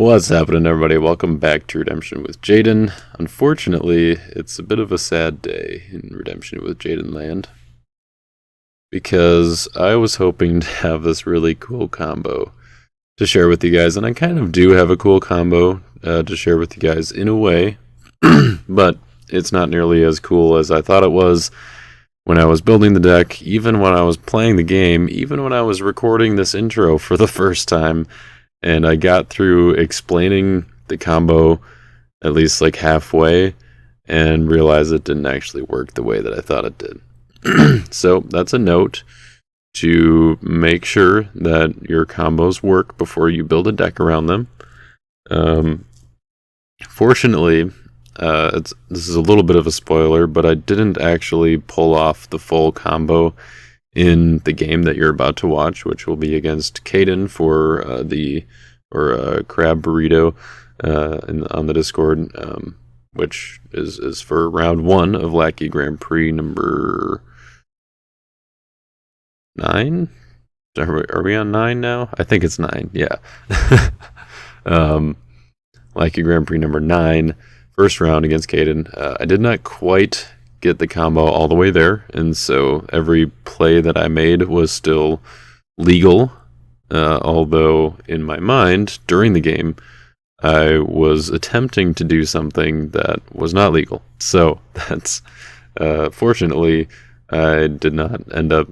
What's happening, everybody? Welcome back to Redemption with Jaden. Unfortunately, it's a bit of a sad day in Redemption with Jaden land, because I was hoping to have this really cool combo to share with you guys, and I kind of do have a cool combo to share with you guys in a way, but it's not nearly as cool as I thought it was when I was building the deck, even when I was playing the game, even when I was recording this intro for the first time. And I got through explaining the combo at least like halfway and realized it didn't actually work the way that I thought it did. So that's a note to make sure that your combos work before you build a deck around them. Fortunately, this is a little bit of a spoiler, but I didn't actually pull off the full combo in the game that you're about to watch, which will be against Kayden for Crabburrito on the Discord, which is for round 1 of Lackey Grand Prix number 9. Are we on 9 now? I think it's 9. Yeah. Lackey Grand Prix number 9, first round against Kayden. I did not quite get the combo all the way there, and so every play that I made was still legal, although in my mind during the game I was attempting to do something that was not legal. So that's fortunately I did not end up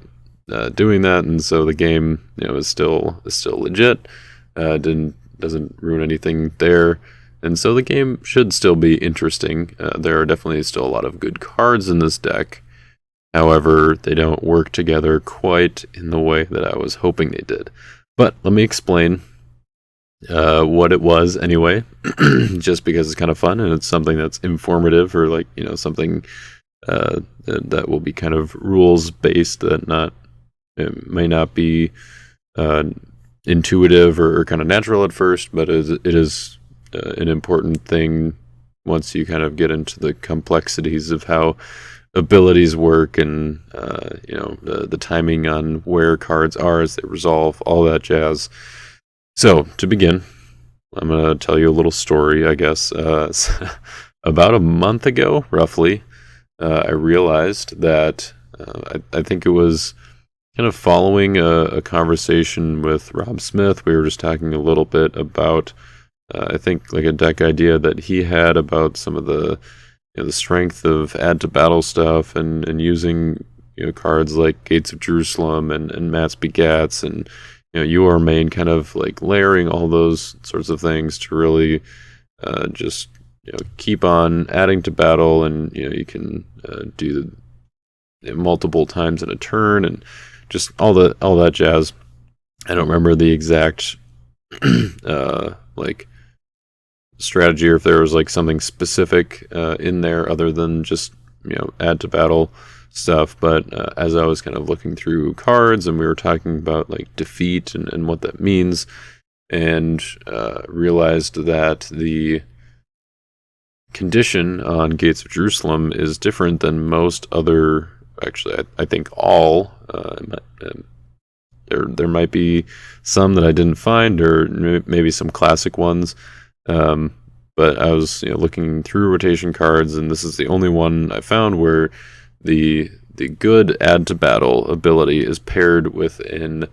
doing that, and so the game is still legit. Doesn't ruin anything there. And so the game should still be interesting. There are definitely still a lot of good cards in this deck. However, they don't work together quite in the way that I was hoping they did. But let me explain what it was anyway, just because it's kind of fun and it's something that's informative, or something that will be kind of rules based, that it may not be intuitive or kind of natural at first, but it is an important thing once you kind of get into the complexities of how abilities work, and the timing on where cards are as they resolve, all that jazz. So to begin, I'm going to tell you a little story, I guess. About a month ago, roughly, I realized that I think it was kind of following a conversation with Rob Smith. We were just talking a little bit about I think like a deck idea that he had about some of the the strength of add to battle stuff, and using cards like Gates of Jerusalem and Matt's Begats, and your main, kind of like layering all those sorts of things to really just keep on adding to battle, and you can do multiple times in a turn, and just all that jazz. I don't remember the exact strategy, or if there was like something specific in there other than just add to battle stuff. But as I was kind of looking through cards, and we were talking about like defeat and what that means, and realized that the condition on Gates of Jerusalem is different than most other, actually I think all, there might be some that I didn't find, or maybe some classic ones. But I was looking through rotation cards, and this is the only one I found where the good add to battle ability is paired with an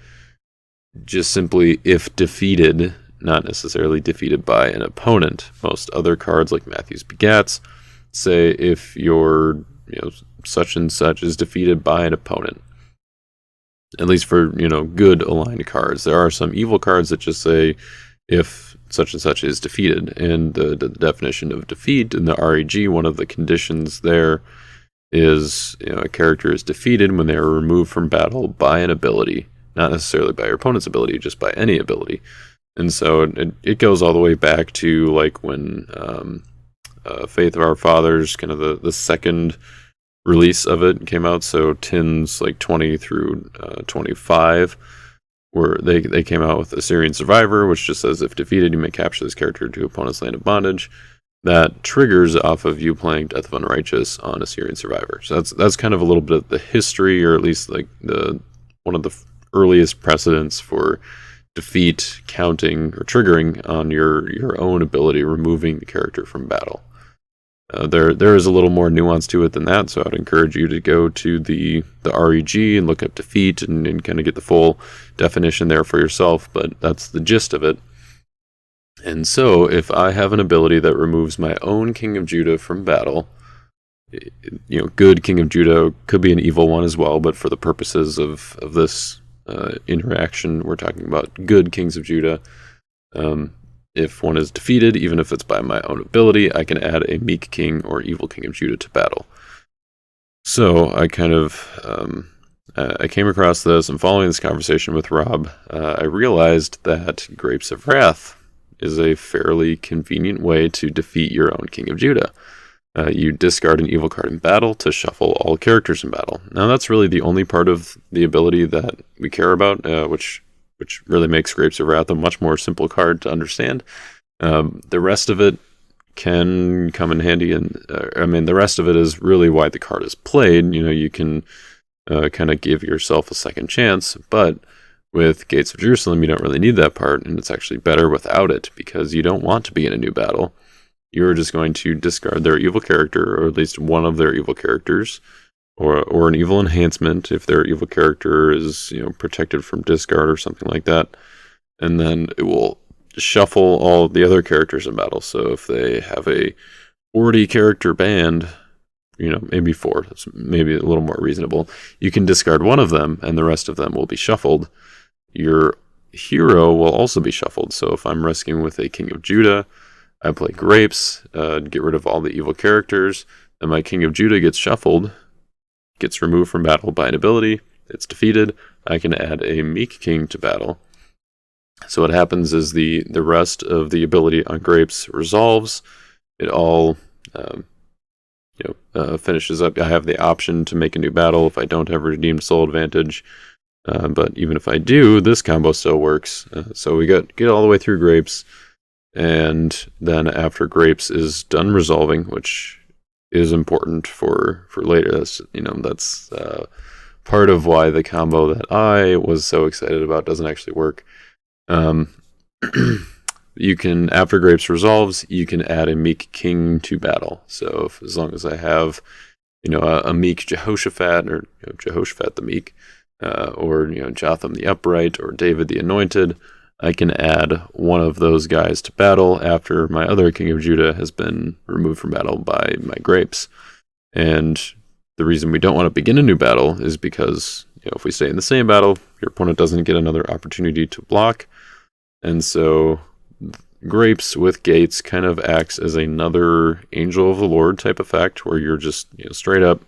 just simply if defeated, not necessarily defeated by an opponent. Most other cards like Matthew's Begats say if your such and such is defeated by an opponent. At least for good aligned cards. There are some evil cards that just say if such and such is defeated, and the definition of defeat in the REG, one of the conditions there is a character is defeated when they are removed from battle by an ability, not necessarily by your opponent's ability, just by any ability. And so it goes all the way back to like when Faith of Our Fathers, kind of the second release of it, came out. So tins like 20 through 25, where they came out with Assyrian Survivor, which just says if defeated, you may capture this character to opponent's land of bondage. That triggers off of you playing Death of Unrighteous on Assyrian Survivor. So that's kind of a little bit of the history, or at least like one of the earliest precedents for defeat counting or triggering on your own ability, removing the character from battle. There is a little more nuance to it than that, so I'd encourage you to go to the REG and look up defeat and kind of get the full definition there for yourself, but that's the gist of it. And so, if I have an ability that removes my own King of Judah from battle, good King of Judah could be an evil one as well, but for the purposes of this interaction, we're talking about good Kings of Judah. If one is defeated, even if it's by my own ability, I can add a meek king or evil King of Judah to battle. So I kind of I came across this, and following this conversation with Rob, I realized that Grapes of Wrath is a fairly convenient way to defeat your own King of Judah. You discard an evil card in battle to shuffle all characters in battle. Now that's really the only part of the ability that we care about, which really makes Grapes of Wrath a much more simple card to understand. The rest of it can come in handy, and the rest of it is really why the card is played. You can kind of give yourself a second chance, but with Gates of Jerusalem, you don't really need that part, and it's actually better without it, because you don't want to be in a new battle. You're just going to discard their evil character, or at least one of their evil characters, or an evil enhancement if their evil character is protected from discard or something like that, and then it will shuffle all the other characters in battle. So if they have a 40 character band, maybe 4, that's maybe a little more reasonable, you can discard one of them and the rest of them will be shuffled. Your hero will also be shuffled. So if I'm rescuing with a King of Judah, I play Grapes, get rid of all the evil characters, then my King of Judah gets shuffled, gets removed from battle by an ability, it's defeated, I can add a meek king to battle. So what happens is the rest of the ability on Grapes resolves, it all finishes up. I have the option to make a new battle if I don't have redeemed soul advantage, but even if I do, this combo still works. So we get all the way through Grapes, and then after Grapes is done resolving, which is important for later. That's part of why the combo that I was so excited about doesn't actually work. You can, after Grapes resolves, you can add a meek king to battle. So as long as I have, a meek Jehoshaphat, or Jehoshaphat the meek, or Jotham the upright, or David the anointed, I can add one of those guys to battle after my other King of Judah has been removed from battle by my Grapes. And the reason we don't want to begin a new battle is because, if we stay in the same battle, your opponent doesn't get another opportunity to block. And so Grapes with Gates kind of acts as another Angel of the Lord type effect, where you're just straight up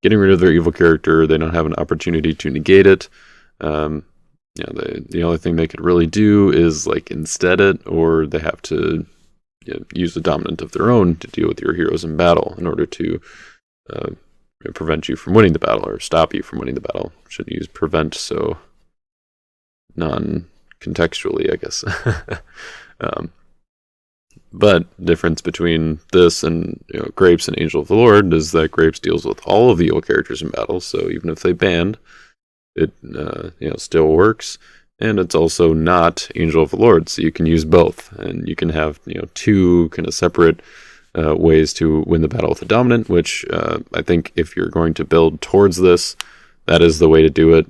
getting rid of their evil character. They don't have an opportunity to negate it. The only thing they could really do is instead it, or they have to use the dominant of their own to deal with your heroes in battle in order to prevent you from winning the battle, or stop you from winning the battle. Shouldn't use prevent so non-contextually, I guess. But difference between this and Grapes and Angel of the Lord is that Grapes deals with all of the evil characters in battle, so even if they banned, it still works, and it's also not Angel of the Lord, so you can use both, and you can have two kind of separate ways to win the battle with a dominant, which I think if you're going to build towards this, that is the way to do it.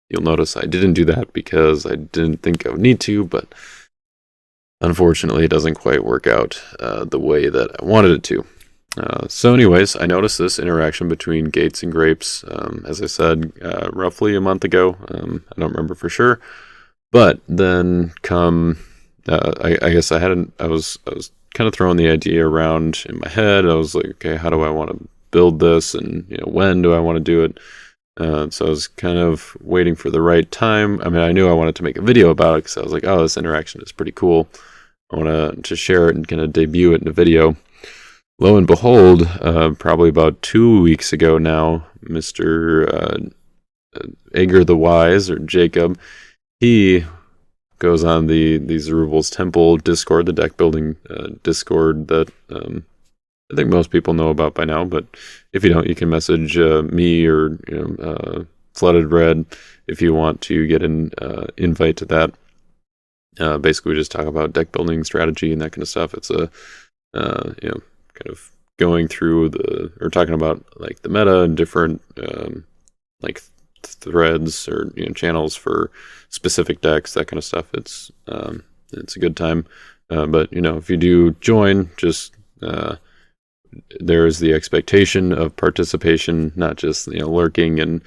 You'll notice I didn't do that because I didn't think I would need to, but unfortunately it doesn't quite work out the way that I wanted it to. So anyways, I noticed this interaction between Gates and Grapes, as I said, roughly a month ago. I don't remember for sure, but then I guess I was kind of throwing the idea around in my head. I was like, okay, how do I want to build this, and when do I want to do it? So I was kind of waiting for the right time. I knew I wanted to make a video about it because I was like, oh, this interaction is pretty cool. I want to share it and kind of debut it in a video. Lo and behold, probably about 2 weeks ago now, Mr. Ager the Wise, or Jacob, he goes on the Zerubbabel's Temple Discord, the deck building Discord that I think most people know about by now, but if you don't, you can message me or Flooded Red, if you want to get an invite to that. Basically, we just talk about deck building strategy and that kind of stuff. It's a kind of going through or talking about like the meta and different like threads or channels for specific decks, that kind of stuff. It's a good time. But if you do join, just there is the expectation of participation, not just lurking and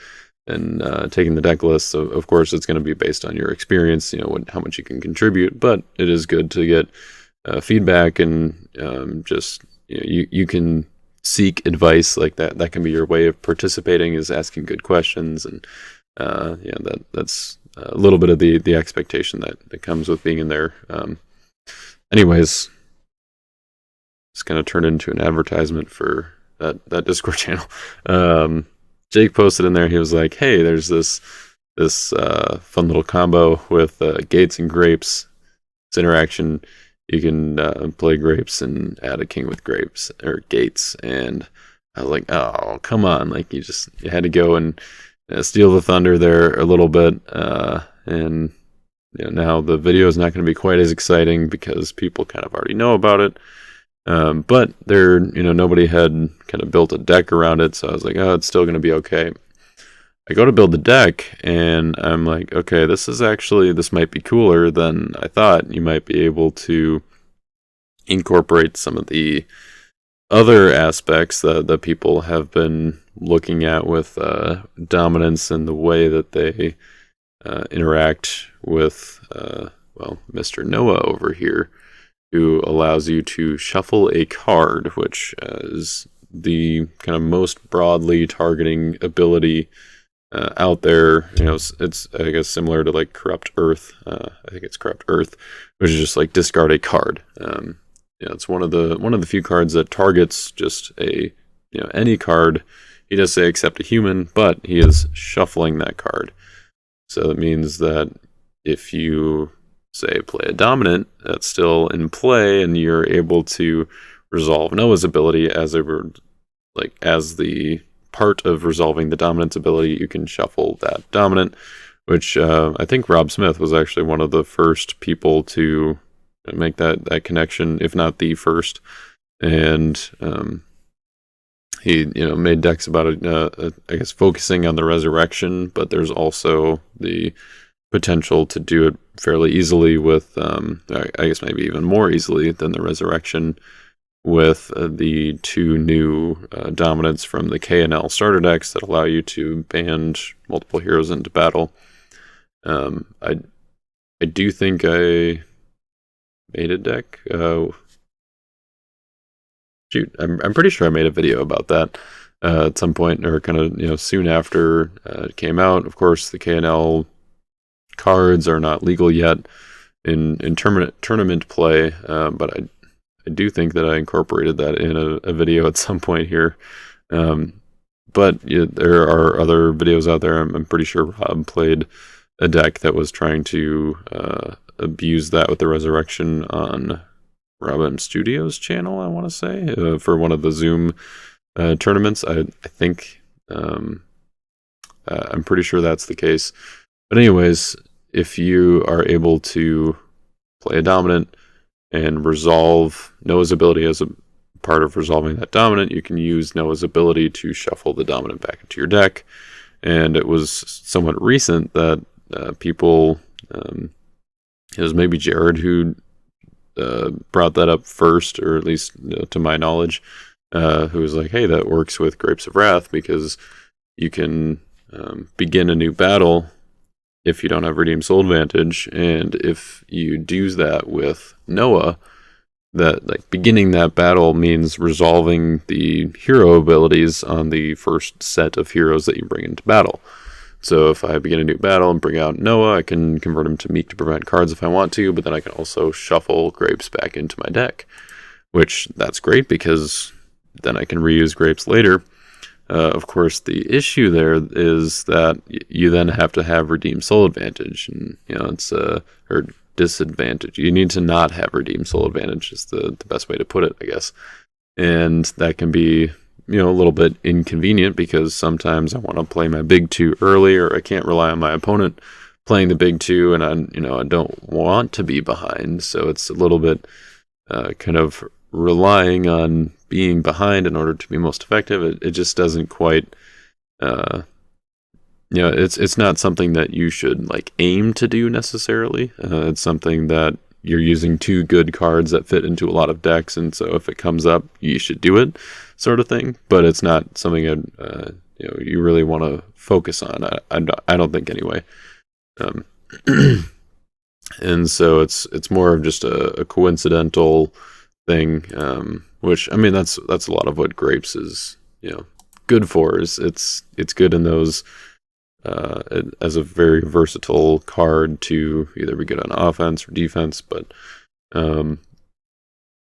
taking the deck list. So of course it's going to be based on your experience, how much you can contribute. But it is good to get feedback and just you can seek advice like that. That can be your way of participating, is asking good questions, and that's a little bit of the expectation that comes with being in there. Anyways, it's going to turn into an advertisement for that Discord channel. Jake posted in there, he was like, hey, there's this fun little combo with Gates and Grapes. It's interaction. You can play Grapes and add a king with Grapes or Gates. And I was like, oh, come on. Like, you had to go and steal the thunder there a little bit. And now the video is not going to be quite as exciting because people kind of already know about it. But there, nobody had kind of built a deck around it, so I was like, oh, it's still going to be okay. I go to build the deck, and I'm like, okay, this might be cooler than I thought. You might be able to incorporate some of the other aspects that people have been looking at with dominance and the way that they interact with, Mr. Noah over here, who allows you to shuffle a card, which is the kind of most broadly targeting ability out there. It's I guess similar to like Corrupt Earth. I think it's Corrupt Earth, which is just like discard a card. It's one of the few cards that targets just any card. He does say except a human, but he is shuffling that card. So that means that if you say play a dominant, that's still in play, and you're able to resolve Noah's ability as the part of resolving the dominant's ability. You can shuffle that dominant, which I think Rob Smith was actually one of the first people to make that connection, if not the first. And he made decks about it, I guess focusing on the resurrection, but there's also the potential to do it fairly easily with, I guess maybe even more easily than the resurrection, with the two new dominants from the K&L starter decks that allow you to band multiple heroes into battle. I do think I made a deck. I'm pretty sure I made a video about that at some point, or kind of soon after it came out. Of course, the K&L cards are not legal yet in tournament play, but I do think that I incorporated that in a video at some point here. But there are other videos out there. I'm pretty sure Rob played a deck that was trying to abuse that with the resurrection on Robin Studios channel, I want to say, for one of the Zoom tournaments. I think I'm pretty sure that's the case. But anyways, if you are able to play a dominant and resolve Noah's ability as a part of resolving that dominant, you can use Noah's ability to shuffle the dominant back into your deck. And it was somewhat recent that people, it was maybe Jared who brought that up first, or at least to my knowledge, who was like, hey, that works with Grapes of Wrath, because you can begin a new battle if you don't have Redeem Soul Advantage, and if you do that with Noah, that like beginning that battle means resolving the hero abilities on the first set of heroes that you bring into battle. So if I begin a new battle and bring out Noah, I can convert him to Meek to prevent cards if I want to, but then I can also shuffle Grapes back into my deck, which that's great because then I can reuse Grapes later. Of course, the issue there is that you then have to have Redeem Soul Advantage, and it's or disadvantage. You need to not have Redeem Soul Advantage is the best way to put it, I guess. And that can be a little bit inconvenient because sometimes I want to play my big two early, or I can't rely on my opponent playing the big two, and I don't want to be behind. So it's a little bit kind of relying on being behind in order to be most effective. It just doesn't quite, it's not something that you should like aim to do necessarily. It's something that you're using two good cards that fit into a lot of decks, and so if it comes up, you should do it, sort of thing. But it's not something you really want to focus on. I don't think anyway. And so it's more of just a coincidental thing, which I mean that's a lot of what Grapes is good for. Is it's good in those as a very versatile card to either be good on offense or defense. But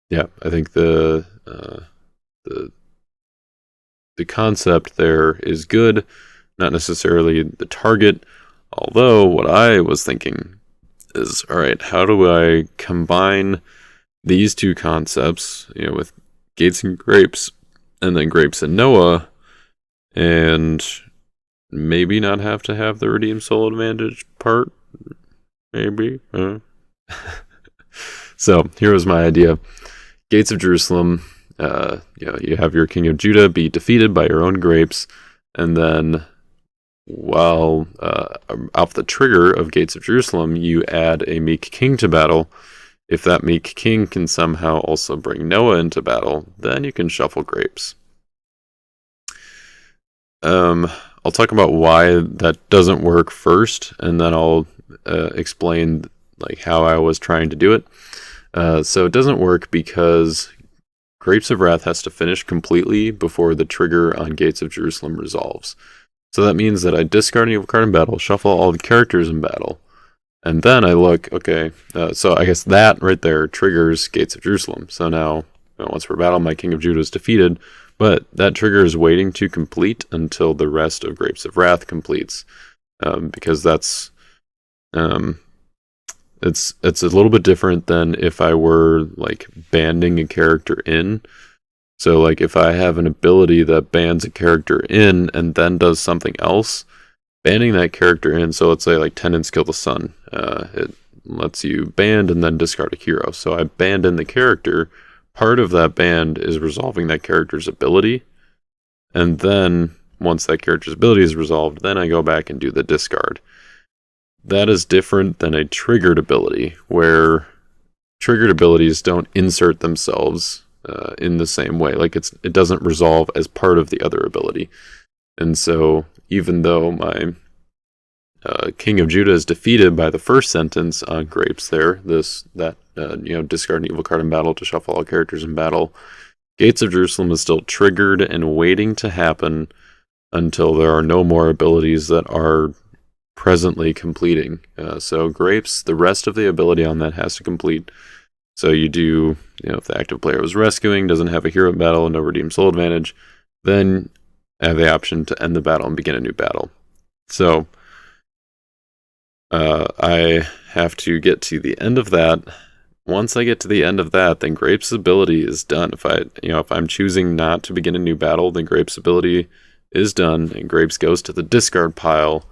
yeah, I think the concept there is good, not necessarily the target. Although what I was thinking is, all right, how do I combine these two concepts, with Gates and Grapes, and then Grapes and Noah, and maybe not have to have the Redeem Soul Advantage part? Maybe. So here was my idea. Gates of Jerusalem, you have your King of Judah be defeated by your own Grapes, and then while off the trigger of Gates of Jerusalem, you add a Meek King to battle. If that Meek King can somehow also bring Noah into battle, then you can shuffle Grapes. I'll talk about why that doesn't work first, and then I'll explain like how I was trying to do it. So it doesn't work because Grapes of Wrath has to finish completely before the trigger on Gates of Jerusalem resolves. So that means that I discard an evil card in battle, shuffle all the characters in battle, and then I look, okay, so I guess that right there triggers Gates of Jerusalem. So now, once we're battle, my King of Judah is defeated, but that trigger is waiting to complete until the rest of Grapes of Wrath completes, because that's it's a little bit different than if I were like banding a character in. So like if I have an ability that bans a character in and then does something else, banding that character in, so let's say like Tenants Kill the Sun, it lets you band and then discard a hero. So I band in the character. Part of that band is resolving that character's ability, and then once that character's ability is resolved, then I go back and do the discard. That is different than a triggered ability, where triggered abilities don't insert themselves in the same way. Like it doesn't resolve as part of the other ability. And so even though my King of Judah is defeated by the first sentence on Grapes there, discard an evil card in battle to shuffle all characters in battle, Gates of Jerusalem is still triggered and waiting to happen until there are no more abilities that are presently completing. So Grapes, the rest of the ability on that has to complete. So you do, if the active player was rescuing, doesn't have a hero in battle, and no Redeem Soul Advantage, then I have the option to end the battle and begin a new battle. So I have to get to the end of that. Once I get to the end of that, then Grapes' ability is done. If I'm choosing not to begin a new battle, then Grapes' ability is done, and Grapes goes to the discard pile,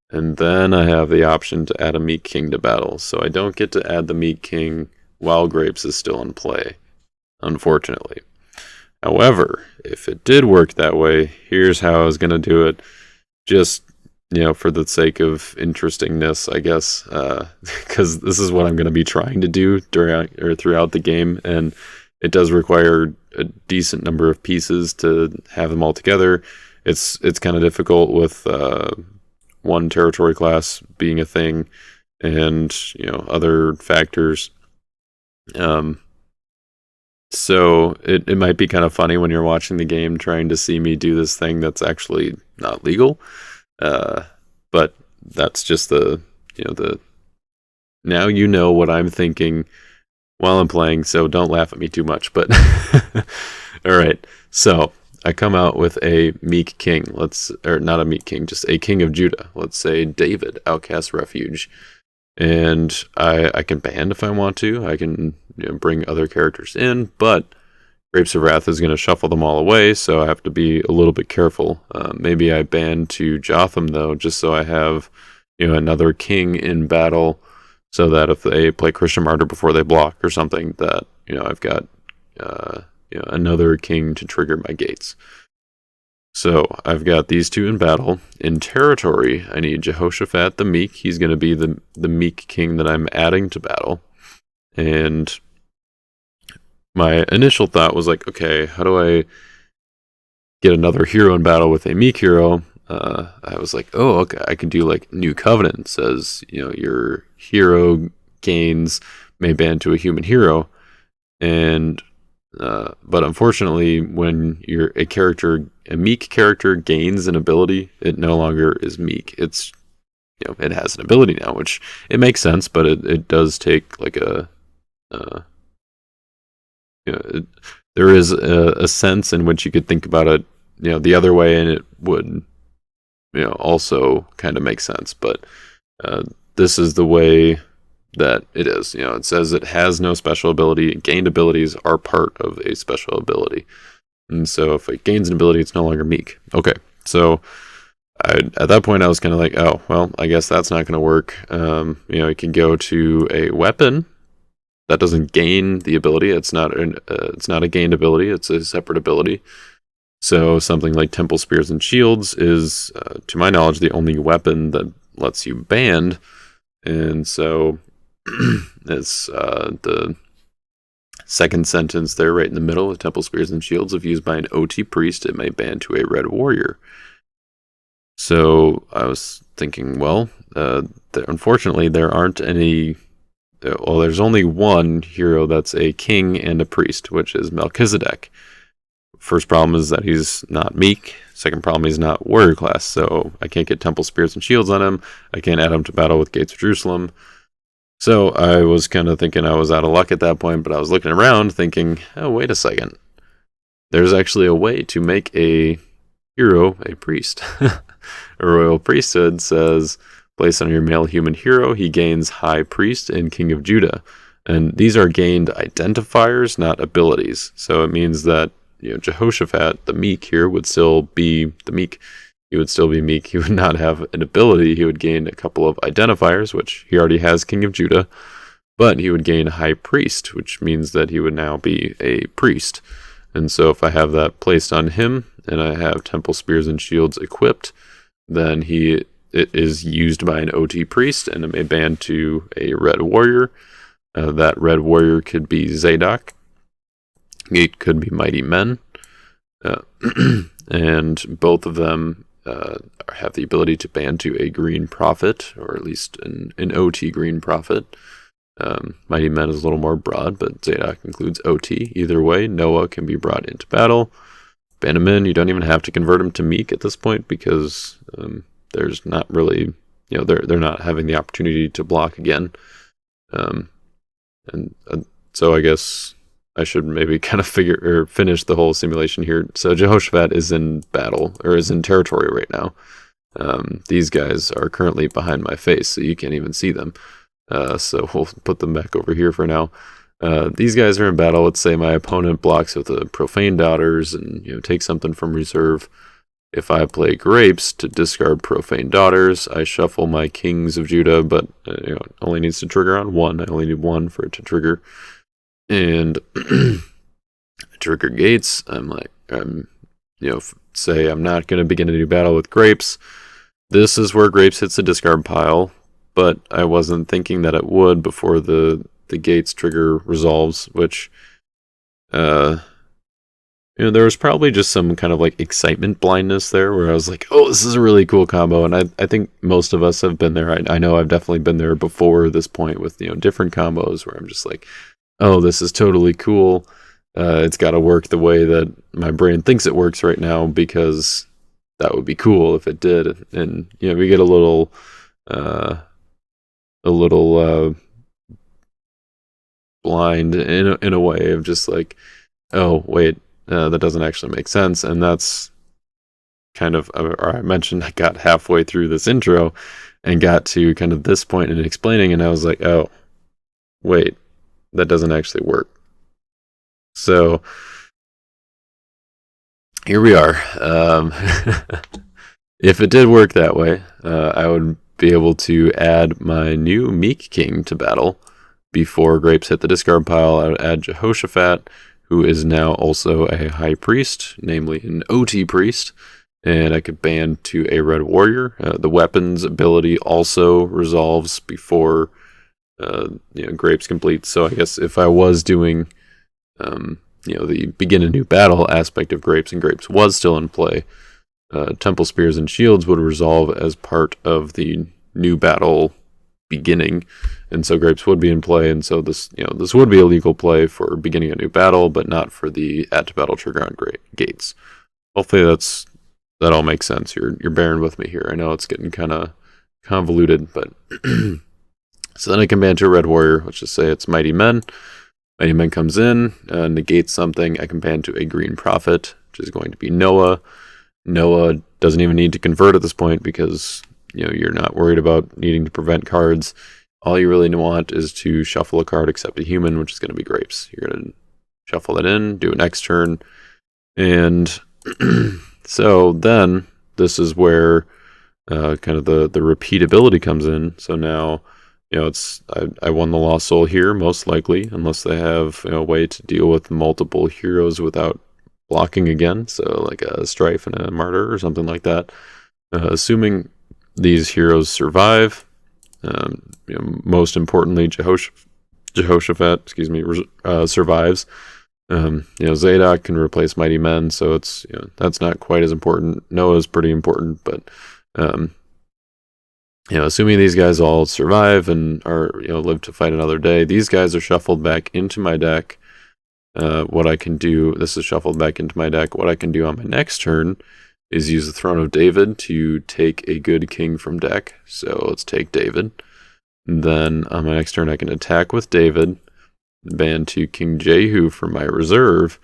and then I have the option to add a Meek King to battle. So I don't get to add the Meek King while Grapes is still in play, unfortunately. However, if it did work that way, here's how I was going to do it. Just, for the sake of interestingness, I guess, because this is what I'm going to be trying to do throughout the game, and it does require a decent number of pieces to have them all together. It's kind of difficult with one territory class being a thing, and other factors. So it might be kind of funny when you're watching the game trying to see me do this thing that's actually not legal. But that's just now you know what I'm thinking while I'm playing, so don't laugh at me too much. But all right, so I come out with a Meek King, or not a Meek King, just a King of Judah. Let's say David, Outcast Refuge. And I can band if I want to. I can bring other characters in, but Grapes of Wrath is going to shuffle them all away, so I have to be a little bit careful. Maybe I ban to Jotham, though, just so I have, another king in battle, so that if they play Christian Martyr before they block or something, that, I've got, another king to trigger my gates. So I've got these two in battle. In territory, I need Jehoshaphat the Meek. He's going to be the Meek king that I'm adding to battle. And my initial thought was like, okay, how do I get another hero in battle with a Meek hero? I was like, oh, okay, I can do like New Covenant. It says, your hero gains may ban to a human hero. And but unfortunately, when you're a Meek character gains an ability, it no longer is Meek. It's, it has an ability now, which it makes sense, but it does take like there is a sense in which you could think about it, the other way, and it would, also kind of make sense. But this is the way that it is. It says it has no special ability. Gained abilities are part of a special ability. And so if it gains an ability, it's no longer Meek. Okay, so at that point, I was kind of like, oh, well, I guess that's not going to work. You can go to a weapon that doesn't gain the ability. It's not a gained ability. It's a separate ability. So something like Temple Spears and Shields is, to my knowledge, the only weapon that lets you band. And so it's the second sentence there right in the middle. Temple Spears and Shields, if used by an OT priest, it may ban to a red warrior. So I was thinking, well, unfortunately, there aren't any. Well, there's only one hero that's a king and a priest, which is Melchizedek. First problem is that he's not Meek. Second problem, he's not warrior class, so I can't get Temple Spears and Shields on him. I can't add him to battle with Gates of Jerusalem. So I was kind of thinking I was out of luck at that point, but I was looking around thinking, oh, wait a second. There's actually a way to make a hero a priest. A royal priesthood says, placed on your male human hero, he gains High Priest and King of Judah. And these are gained identifiers, not abilities. So it means that, Jehoshaphat, the Meek here, would still be the Meek. He would still be Meek. He would not have an ability. He would gain a couple of identifiers, which he already has King of Judah. But he would gain High Priest, which means that he would now be a priest. And so if I have that placed on him, and I have Temple Spears and Shields equipped, then it is used by an OT priest, and it may ban to a red warrior. That red warrior could be Zadok. It could be Mighty Men. And both of them have the ability to ban to a green prophet, or at least an OT green prophet. Mighty Men is a little more broad, but Zadok includes OT. Either way, Noah can be brought into battle. Ban him in. You don't even have to convert him to Meek at this point, because there's not really, they're not having the opportunity to block again. So I guess I should maybe kind of finish the whole simulation here. So Jehoshaphat is in battle, or is in territory right now. These guys are currently behind my face, so you can't even see them. So we'll put them back over here for now. These guys are in battle. Let's say my opponent blocks with the Profane Daughters and take something from reserve. If I play Grapes to discard Profane Daughters, I shuffle my Kings of Judah, but it only needs to trigger on one. I only need one for it to trigger. And trigger Gates. Say I'm not going to begin a new battle with Grapes. This is where Grapes hits the discard pile, but I wasn't thinking that it would before the Gates trigger resolves, which there was probably just some kind of like excitement blindness there, where I was like, oh, this is a really cool combo. And I think most of us have been there. I know I've definitely been there before this point with different combos where I'm just like, oh, this is totally cool. It's got to work the way that my brain thinks it works right now, because that would be cool if it did. And we get a little blind in a way of just like, oh wait, that doesn't actually make sense. And that's kind of, or I mentioned I got halfway through this intro and got to kind of this point in explaining, and I was like, oh wait, that doesn't actually work. So here we are. If it did work that way, I would be able to add my new Meek King to battle before Grapes hit the discard pile. I would add Jehoshaphat, who is now also a High Priest, namely an OT Priest, and I could ban to a Red Warrior. The weapons ability also resolves before Grapes completes. So I guess if I was doing the begin a new battle aspect of Grapes and Grapes was still in play, Temple Spears and Shields would resolve as part of the new battle beginning, and so Grapes would be in play, and so this would be a legal play for beginning a new battle, but not for the add to battle trigger on gates. Hopefully that all makes sense. You're bearing with me here. I know it's getting kind of convoluted, but so then I can ban to a Red Warrior. Let's just say it's Mighty Men. Mighty Men comes in, negates something. I can ban to a Green Prophet, which is going to be Noah. Noah doesn't even need to convert at this point because you're not worried about needing to prevent cards. All you really want is to shuffle a card except a human, which is going to be Grapes. You're going to shuffle it in, do it next turn, and so then this is where kind of the repeatability comes in. So now I won the Lost Soul here most likely, unless they have a way to deal with multiple heroes without blocking again, so like a Strife and a Martyr or something like that. Assuming these heroes survive, most importantly, Jehoshaphat, survives. Zadok can replace Mighty Men, so it's that's not quite as important. Noah's pretty important, but assuming these guys all survive and are live to fight another day, these guys are shuffled back into my deck. What I can do, this is shuffled back into my deck. What I can do on my next turn is use the Throne of David to take a good king from deck. So let's take David. And then on my next turn, I can attack with David, ban to King Jehu for my reserve,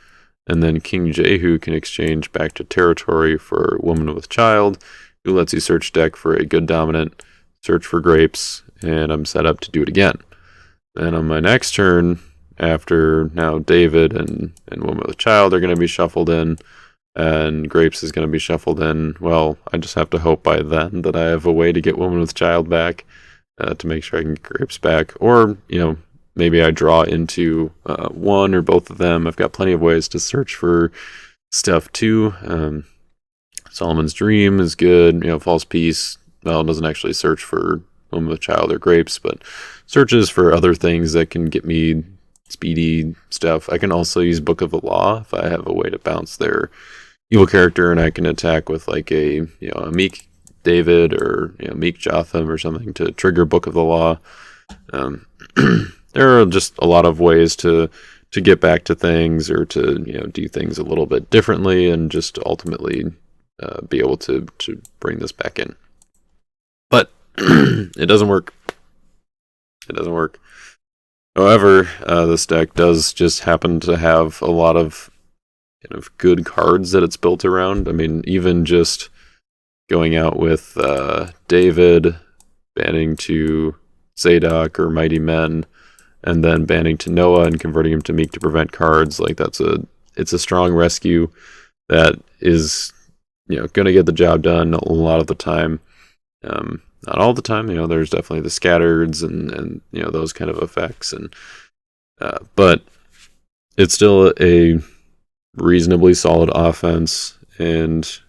and then King Jehu can exchange back to territory for Woman with Child, who lets you search deck for a good dominant, search for Grapes, and I'm set up to do it again. Then on my next turn, after now David and Woman with Child are going to be shuffled in, and Grapes is going to be shuffled in, well, I just have to hope by then that I have a way to get Woman with Child back to make sure I can get Grapes back. Or, maybe I draw into one or both of them. I've got plenty of ways to search for stuff too. Solomon's Dream is good. False Peace, well, it doesn't actually search for Woman with Child or Grapes, but searches for other things that can get me speedy stuff. I can also use Book of the Law if I have a way to bounce their evil character, and I can attack with like a Meek David or Meek Jotham or something to trigger Book of the Law. There are just a lot of ways to get back to things or to do things a little bit differently and just ultimately be able to bring this back in. But it doesn't work. However, this deck does just happen to have a lot of good cards that it's built around. I mean, even just going out with David, banning to Zadok or Mighty Men, and then banning to Noah and converting him to Meek to prevent cards, like it's a strong rescue that is going to get the job done a lot of the time. Not all the time, there's definitely the scattereds and those kind of effects, and but it's still a reasonably solid offense, and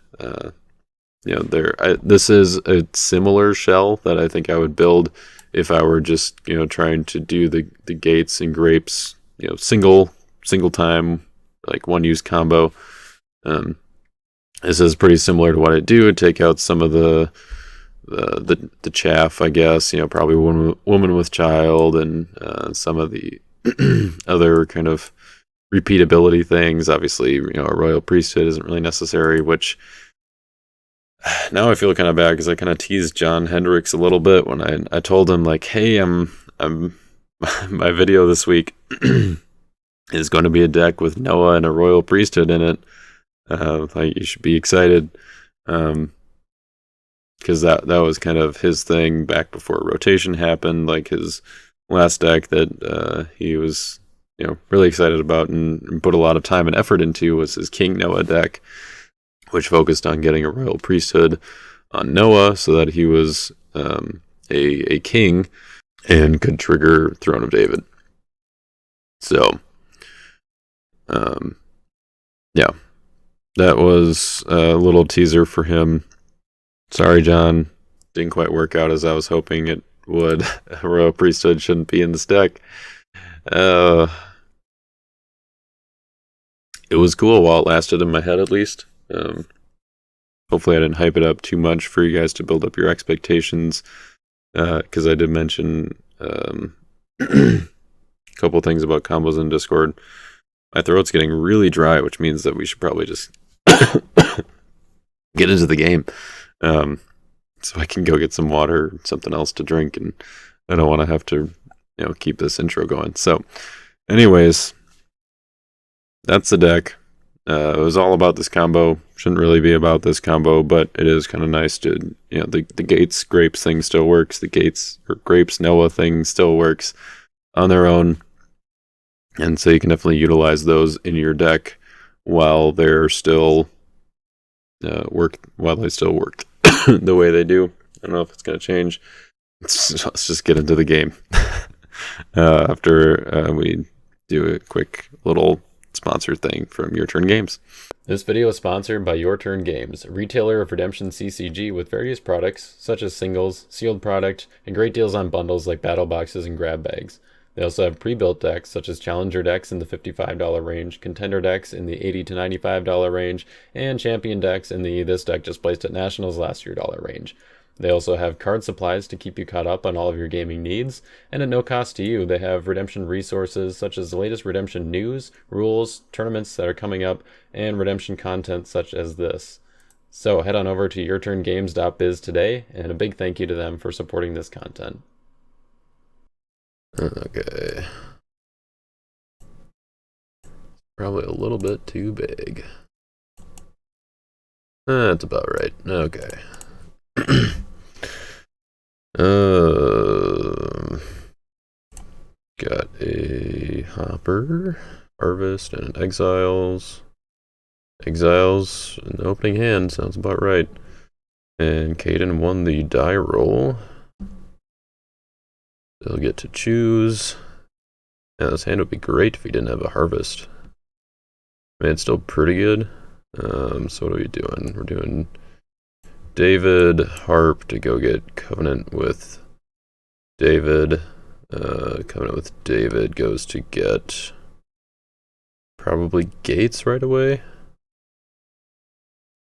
this is a similar shell that I think I would build if I were just trying to do the gates and Grapes single time, like one use combo. This is pretty similar to what I do. Take out some of the chaff, I guess, probably Woman with Child and some of the other kind of repeatability things. Obviously, a Royal Priesthood isn't really necessary, which now I feel kind of bad because I kind of teased John Hendricks a little bit when I told him, like, hey, I'm my video this week is going to be a deck with Noah and a Royal Priesthood in it. Like, you should be excited. Because that was kind of his thing back before rotation happened, like his last deck that he was really excited about and put a lot of time and effort into was his King Noah deck. which focused on getting a royal priesthood on Noah so that he was a king and could trigger Throne of David. So, yeah, that was a little teaser for him. Sorry, John, didn't quite work out as I was hoping it would. A royal priesthood shouldn't be in this deck. It was cool while it lasted in my head, at least. Hopefully I didn't hype it up too much for you guys to build up your expectations, because I did mention a couple things about combos in Discord. My throat's getting really dry, which means that we should probably just get into the game, so I can go get some water or something else to drink, and I don't want to have to keep this intro going. So anyways, that's the deck. It was all about this combo. Shouldn't really be about this combo, but it is kind of nice to, the Gates Grapes thing still works. The Gates or Grapes Noah thing still works on their own. And so you can definitely utilize those in your deck while they're still while they still worked the way they do. I don't know if it's going to change. Let's just get into the game after we do a quick little sponsor thing from Your Turn Games. This video is sponsored by Your Turn Games, a retailer of Redemption CCG with various products such as singles, sealed product, and great deals on bundles like battle boxes and grab bags. They also have pre-built decks such as Challenger decks in the $55 range, Contender decks in the $80 to $95 range, and Champion decks in the this deck just placed at Nationals last year dollar range. They also have card supplies to keep you caught up on all of your gaming needs, and at no cost to you, they have Redemption resources such as the latest Redemption news, rules, tournaments that are coming up, and Redemption content such as this. So head on over to yourturngames.biz today, and a big thank you to them for supporting this content. Okay. Probably a little bit too big. That's about right. Okay. Got a Hopper, Harvest, and an Exiles. Exiles in the opening hand, sounds about right. And Kayden won the die roll. They'll get to choose. Yeah, this hand would be great if he didn't have a Harvest. I mean, it's still pretty good. So what are we doing? We're doing David, Harp to go get Covenant with David. Covenant with David goes to get probably Gates right away.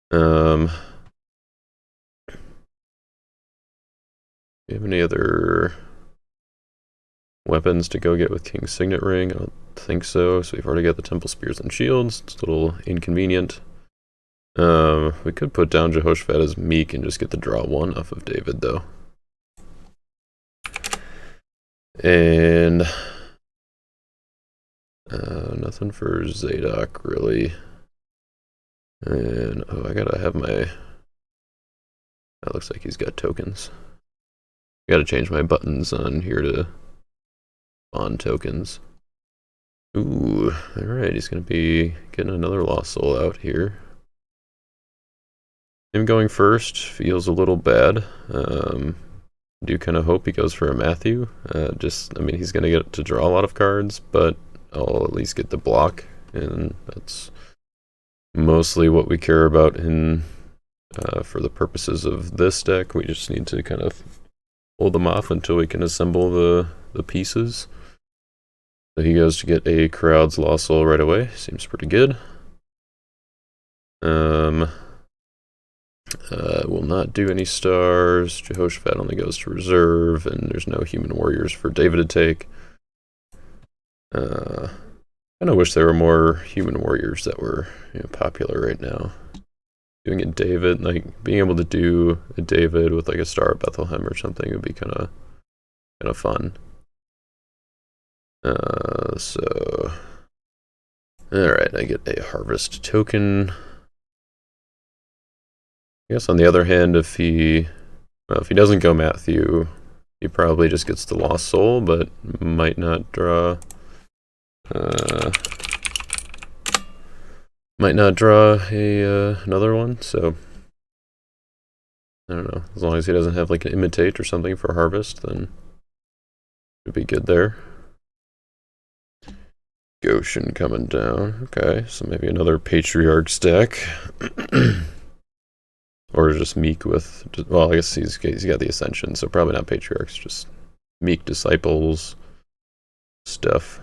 Do you have any other weapons to go get with King's Signet Ring? I don't think so. So we've already got the Temple Spears and Shields. It's a little inconvenient. We could put down Jehoshaphat as Meek and just get the draw one off of David, though. And nothing for Zadok, really. And, I gotta have my... That looks like he's got tokens. Gotta change my buttons on here to spawn tokens. Ooh, alright, he's gonna be getting another Lost Soul out here. Him going first feels a little bad. Do kind of hope he goes for a Matthew. I mean, he's gonna get to draw a lot of cards, but I'll at least get the block, and that's mostly what we care about in for the purposes of this deck. We just need to kind of hold them off until we can assemble the pieces. So he goes to get a Crowd's Lost Soul right away. Seems pretty good. Will not do any stars. Jehoshaphat only goes to reserve, and there's no human warriors for David to take. I kind of wish there were more human warriors that were popular right now. Doing a David, like being able to do a David with like a Star of Bethlehem or something would be kind of fun. So alright, I get a Harvest token. I guess on the other hand, if he doesn't go Matthew, he probably just gets the Lost Soul, but might not draw Might not draw another one, so I don't know. As long as he doesn't have like an imitate or something for harvest, then should be good there. Goshen coming down. Okay, so maybe another Patriarch deck. Or just Meek with, well, I guess he's got the Ascension, so probably not Patriarchs, just Meek Disciples stuff.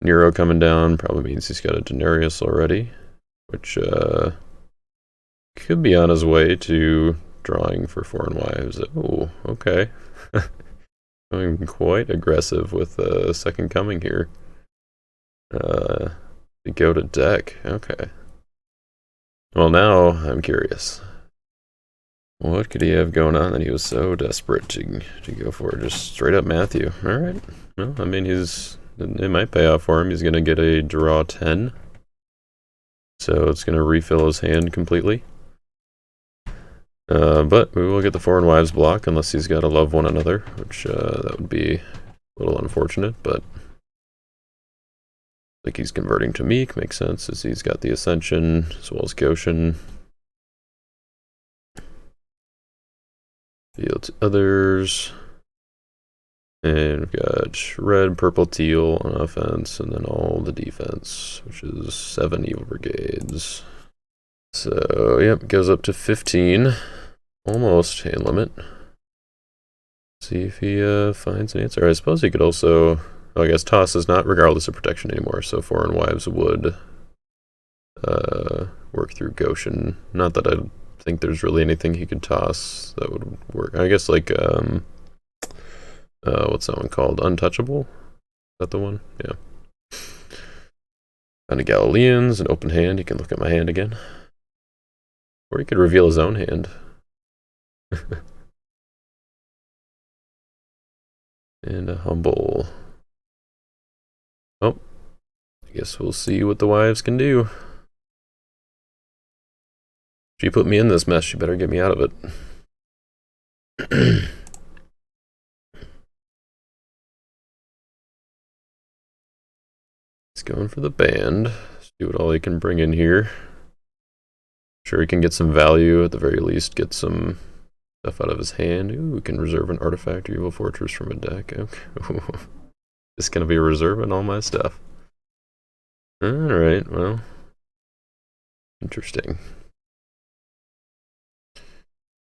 Nero coming down probably means he's got a Denarius already, which could be on his way to drawing for Foreign Wives. Oh, okay. Going quite aggressive with Second Coming here. To go to deck. Okay. Well, now I'm curious. What could he have going on that he was so desperate to go for? Just straight up Matthew. All right. Well, I mean, it might pay off for him. He's going to get a draw 10. So it's going to refill his hand completely. But we will get the Foreign Wives block unless he's got to love one another, which that would be a little unfortunate, but like he's converting to Meek, makes sense as he's got the Ascension as well as Goshen. Field to others. And we've got red, purple, teal on offense, and then all the defense, which is 7 Evil Brigades. So, yep, goes up to 15. Almost hand limit. See if he finds an answer. I suppose he could also, oh, I guess toss is not regardless of protection anymore, so Foreign Wives would work through Goshen. Not that I think there's really anything he could toss that would work. I guess like, what's that one called? Untouchable? Is that the one? Yeah. Found a Galileans, an open hand. He can look at my hand again. Or he could reveal his own hand. And a humble. Oh, I guess we'll see what the wives can do. She put me in this mess. She better get me out of it. He's going for the band. See what all he can bring in here. Sure, he can get some value at the very least. Get some stuff out of his hand. Ooh, we can reserve an artifact or evil fortress from a deck. Okay. It's gonna be reserving all my stuff. Alright, well. Interesting.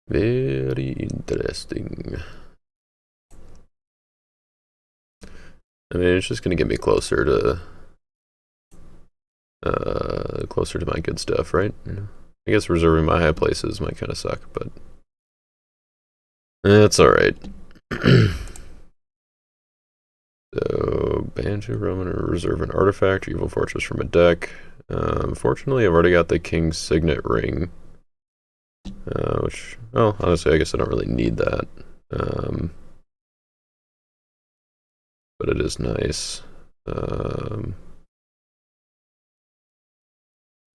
Very interesting. I mean, it's just gonna get me closer to my good stuff, right? Yeah. I guess reserving my high places might kind of suck, but that's alright. So, Banjo Roman or reserve an artifact or evil fortress from a deck. Fortunately, I've already got the King's Signet Ring. Which, well, honestly, I guess I don't really need that. But it is nice.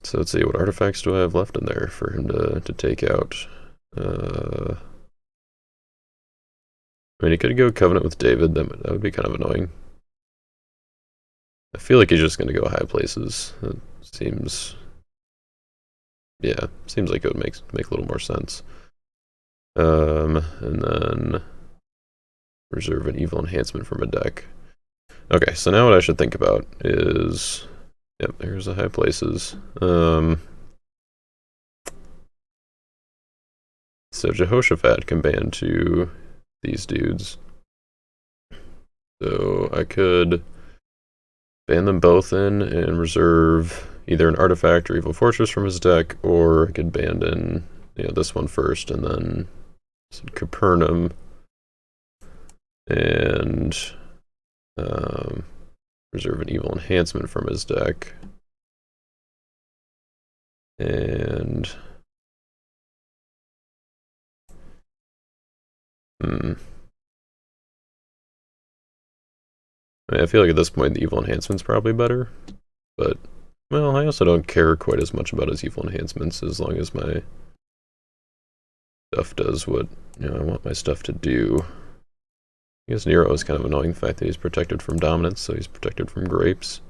So let's see, what artifacts do I have left in there for him to take out? I mean, he could go Covenant with David. That would be kind of annoying. I feel like he's just going to go high places. It seems... Yeah, seems like it would make a little more sense. And then reserve an evil enhancement from a deck. Okay, so now what I should think about is... Yep, there's the high places. So Jehoshaphat can ban to these dudes. So I could ban them both in and reserve either an artifact or evil fortress from his deck, or I could ban in this one first and then Capernaum and reserve an evil enhancement from his deck. And I feel like at this point the evil enhancement's probably better, but well, I also don't care quite as much about his evil enhancements as long as my stuff does what I want my stuff to do. I guess Nero is kind of annoying, the fact that he's protected from dominance, so he's protected from grapes.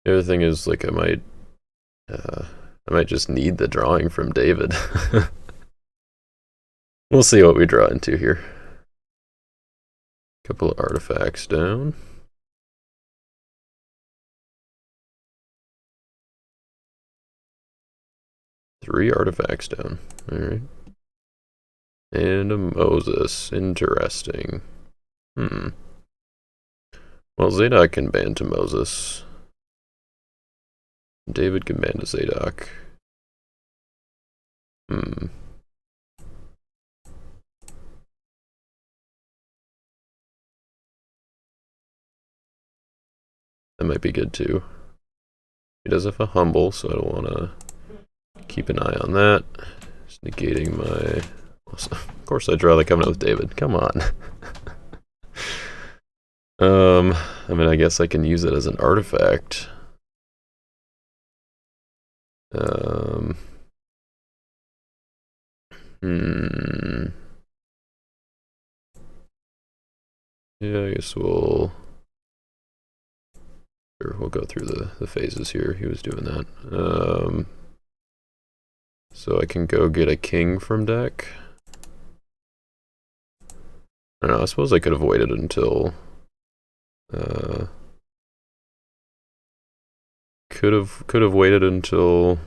The other thing is, like, I might just need the drawing from David. We'll see what we draw into here. Couple of artifacts down. Three artifacts down. Alright. And a Moses. Interesting. Well, Zadok can ban to Moses. David can ban to Zadok. That might be good too. He does have a humble, so I don't want to keep an eye on that. Just negating my... Of course I draw the Covenant with David. Come on. I mean, I guess I can use it as an artifact. Yeah, I guess we'll go through the phases here. He was doing that. So I can go get a king from deck. I don't know, I suppose I could have waited until could have waited until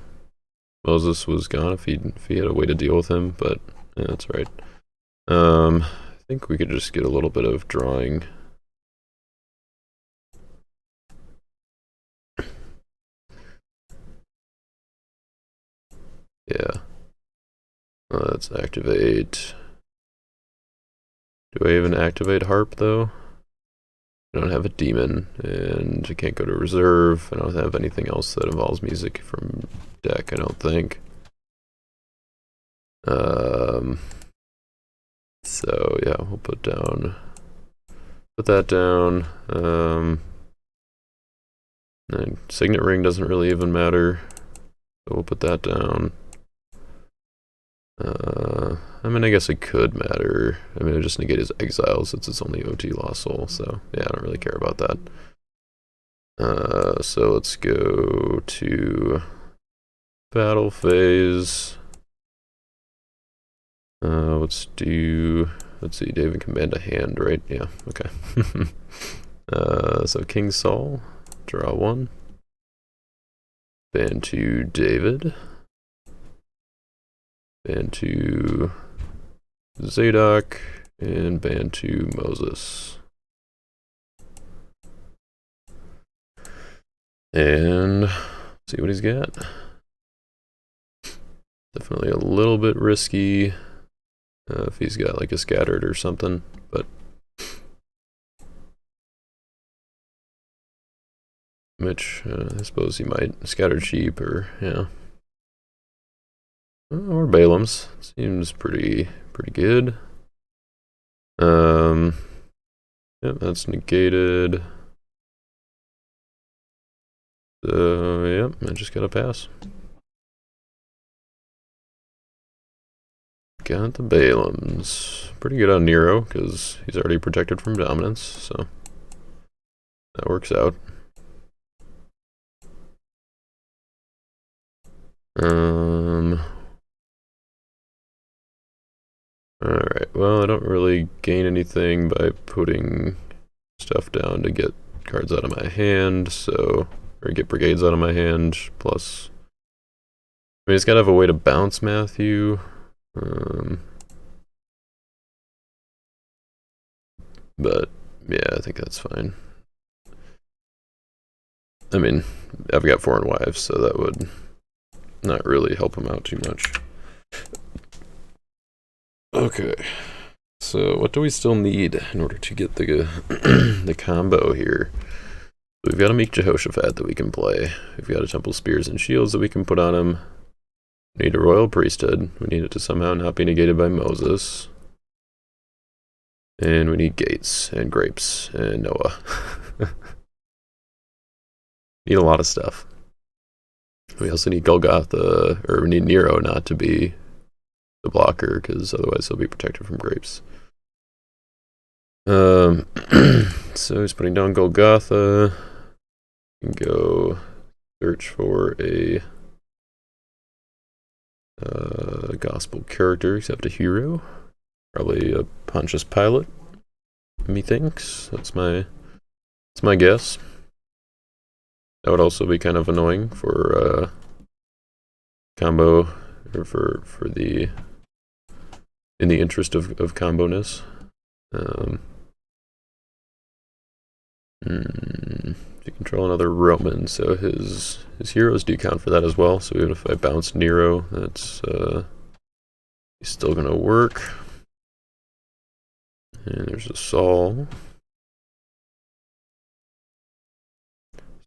Moses was gone if he had a way to deal with him, but yeah, that's right. I think we could just get a little bit of drawing. Yeah. Let's activate. Do I even activate Harp though? I don't have a demon, and I can't go to reserve. I don't have anything else that involves music from deck, I don't think. So yeah, we'll put that down. And Signet Ring doesn't really even matter, so we'll put that down. I mean, I guess it could matter. I mean, it just negate his exile since it's only OT Lost Soul, so yeah, I don't really care about that. So let's go to battle phase. Let's see, David can band a hand, right? Yeah, okay. So King Saul, draw one. Band to David. Band to Zadok, and band to Moses. And see what he's got. Definitely a little bit risky if he's got like a scattered or something, but Mitch, I suppose he might. Scattered Sheep, or yeah. Or Balaam's. Seems pretty good. Yep, that's negated. So, yep, I just gotta pass. Got the Balaam's. Pretty good on Nero, because he's already protected from dominance, so that works out. Alright, well, I don't really gain anything by putting stuff down to get cards out of my hand, so, or get brigades out of my hand, plus, I mean, he's gotta have a way to bounce Matthew. But, yeah, I think that's fine. I mean, I've got foreign wives, so that would not really help him out too much. Okay, so what do we still need in order to get the combo here? We've got a Meek Jehoshaphat that we can play. We've got a Temple Spears and Shields that we can put on him. We need a Royal Priesthood. We need it to somehow not be negated by Moses. And we need Gates and Grapes and Noah. Need a lot of stuff. We also need Golgotha, or we need Nero not to be the blocker, because otherwise he'll be protected from Grapes. So he's putting down Golgotha. You can go search for a gospel character, except a hero. Probably a Pontius Pilate, methinks. That's my guess. That would also be kind of annoying for combo, or for the in the interest of combo-ness. You control another Roman, so his heroes do count for that as well. So even if I bounce Nero, that's he's still gonna work. And there's a Saul.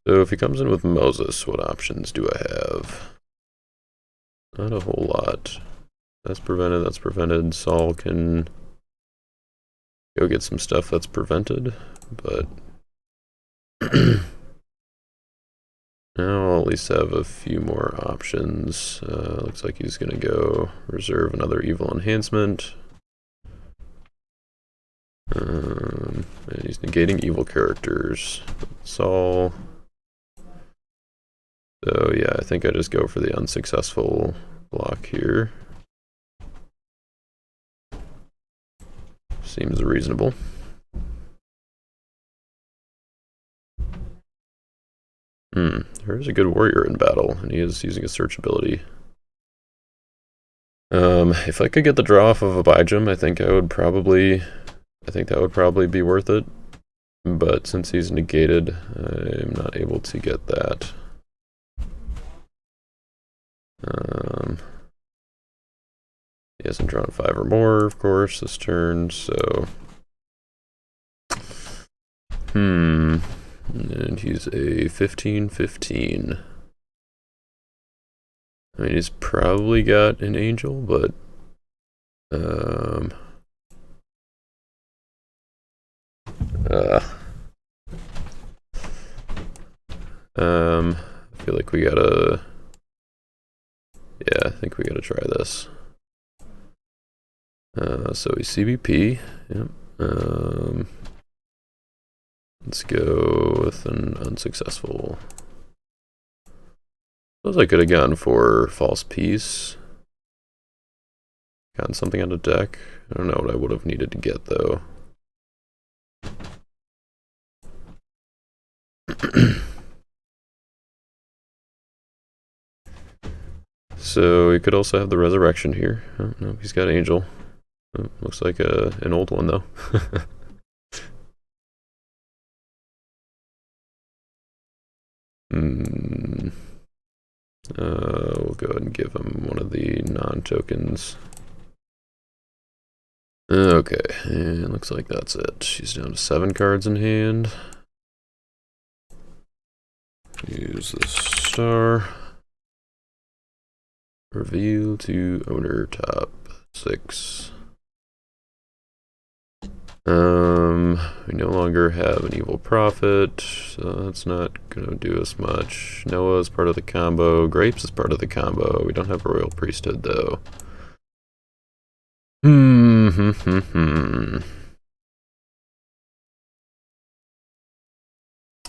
So if he comes in with Moses, what options do I have? Not a whole lot. That's prevented, that's prevented. Saul can go get some stuff that's prevented, but now I'll at least have a few more options. Looks like he's gonna go reserve another evil enhancement. And he's negating evil characters. Saul. So yeah, I think I just go for the unsuccessful block here. Seems reasonable. There's a good warrior in battle, and he is using a search ability. If I could get the draw off of Abijam, I think that would probably be worth it. But since he's negated, I'm not able to get that. He hasn't drawn 5 or more, of course, this turn, so... And he's a 15/15. I mean, he's probably got an angel, but... I feel like we gotta... Yeah, I think we gotta try this. So he's CBP. Yep. Let's go with an unsuccessful. Suppose I could have gone for false peace. Gotten something out of deck. I don't know what I would have needed to get though. So he could also have the resurrection here. Oh, no, he's got angel. Oh, looks like an old one though. We'll go ahead and give him one of the non-tokens. Okay, and looks like that's it. She's down to 7 cards in hand. Use this star. Reveal to owner top 6. We no longer have an evil prophet, so that's not gonna do us much. Noah is part of the combo. Grapes is part of the combo. We don't have a royal priesthood though.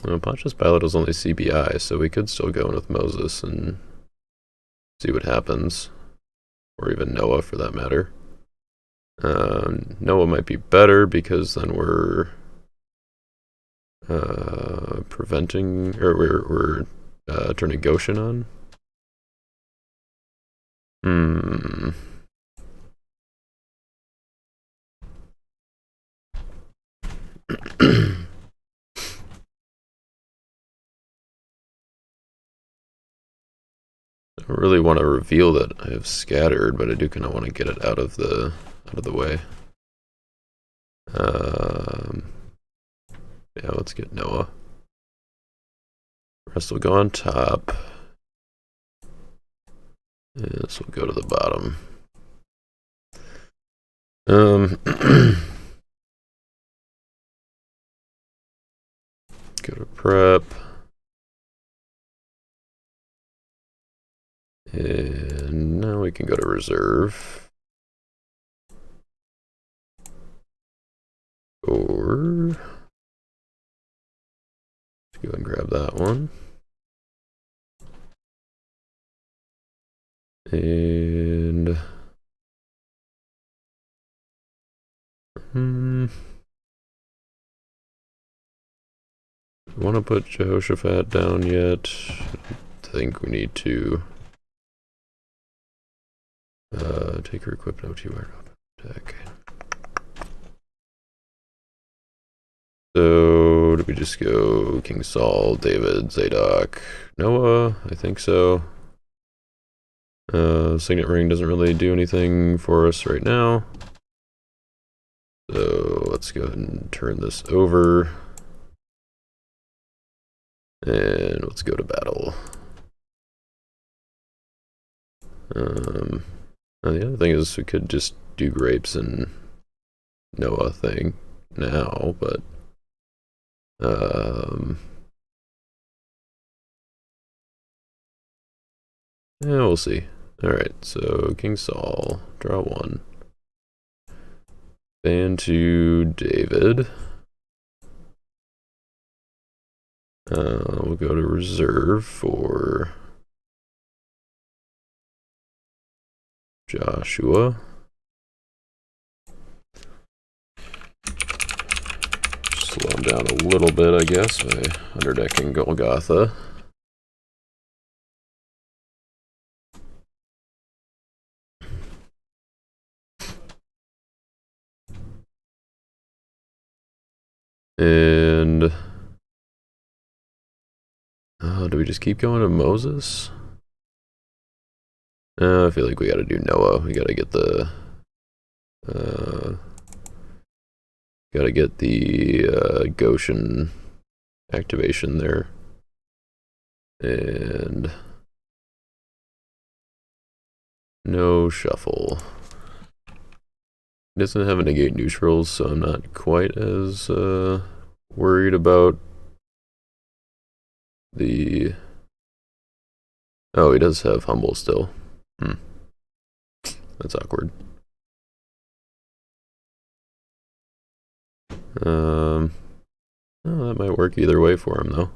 Well, Pontius Pilate was only CBI, so we could still go in with Moses and see what happens. Or even Noah for that matter. Noah might be better because then we're preventing, or we're turning Goshen on. I don't really want to reveal that I have scattered, but I do kind of want to get it out of the way. Yeah, let's get Noah. The rest will go on top. And this will go to the bottom. Go to prep. And now we can go to reserve. Or over. Let's go ahead and grab that one. And want to put Jehoshaphat down yet? I think we need to take her equipped OT wire up deck. So do we just go King Saul, David, Zadok, Noah? I think so. Signet Ring doesn't really do anything for us right now. So let's go ahead and turn this over. And let's go to battle. The other thing is we could just do grapes and Noah thing now, but yeah, we'll see. Alright, so King Saul, draw one. Ban to David. We'll go to reserve for Joshua. Slow him down a little bit, I guess, by underdecking Golgotha. And do we just keep going to Moses? I feel like we gotta do Noah. We gotta get the Goshen activation there. And no shuffle. It doesn't have a negate neutrals, so I'm not quite as worried about the... Oh, he does have humble still. That's awkward. Oh, that might work either way for him, though.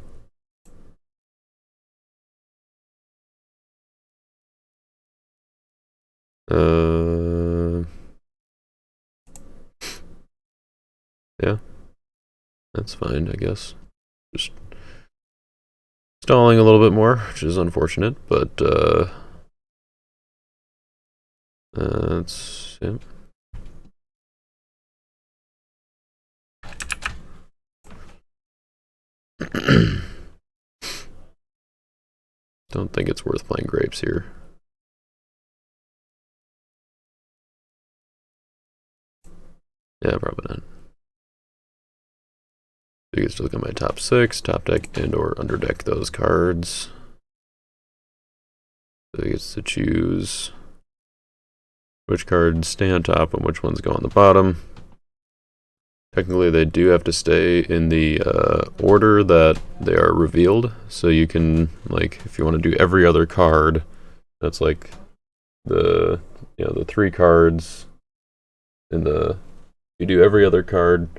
Yeah, that's fine, I guess. Just stalling a little bit more, which is unfortunate, but that's, yeah. Don't think it's worth playing grapes here. Yeah, probably not. So you can still look at my top 6, top deck and or underdeck those cards. So he gets to choose which cards stay on top and which ones go on the bottom. Technically, they do have to stay in the order that they are revealed. So you can, like, if you want to do every other card, that's like the 3 cards in the. You do every other card,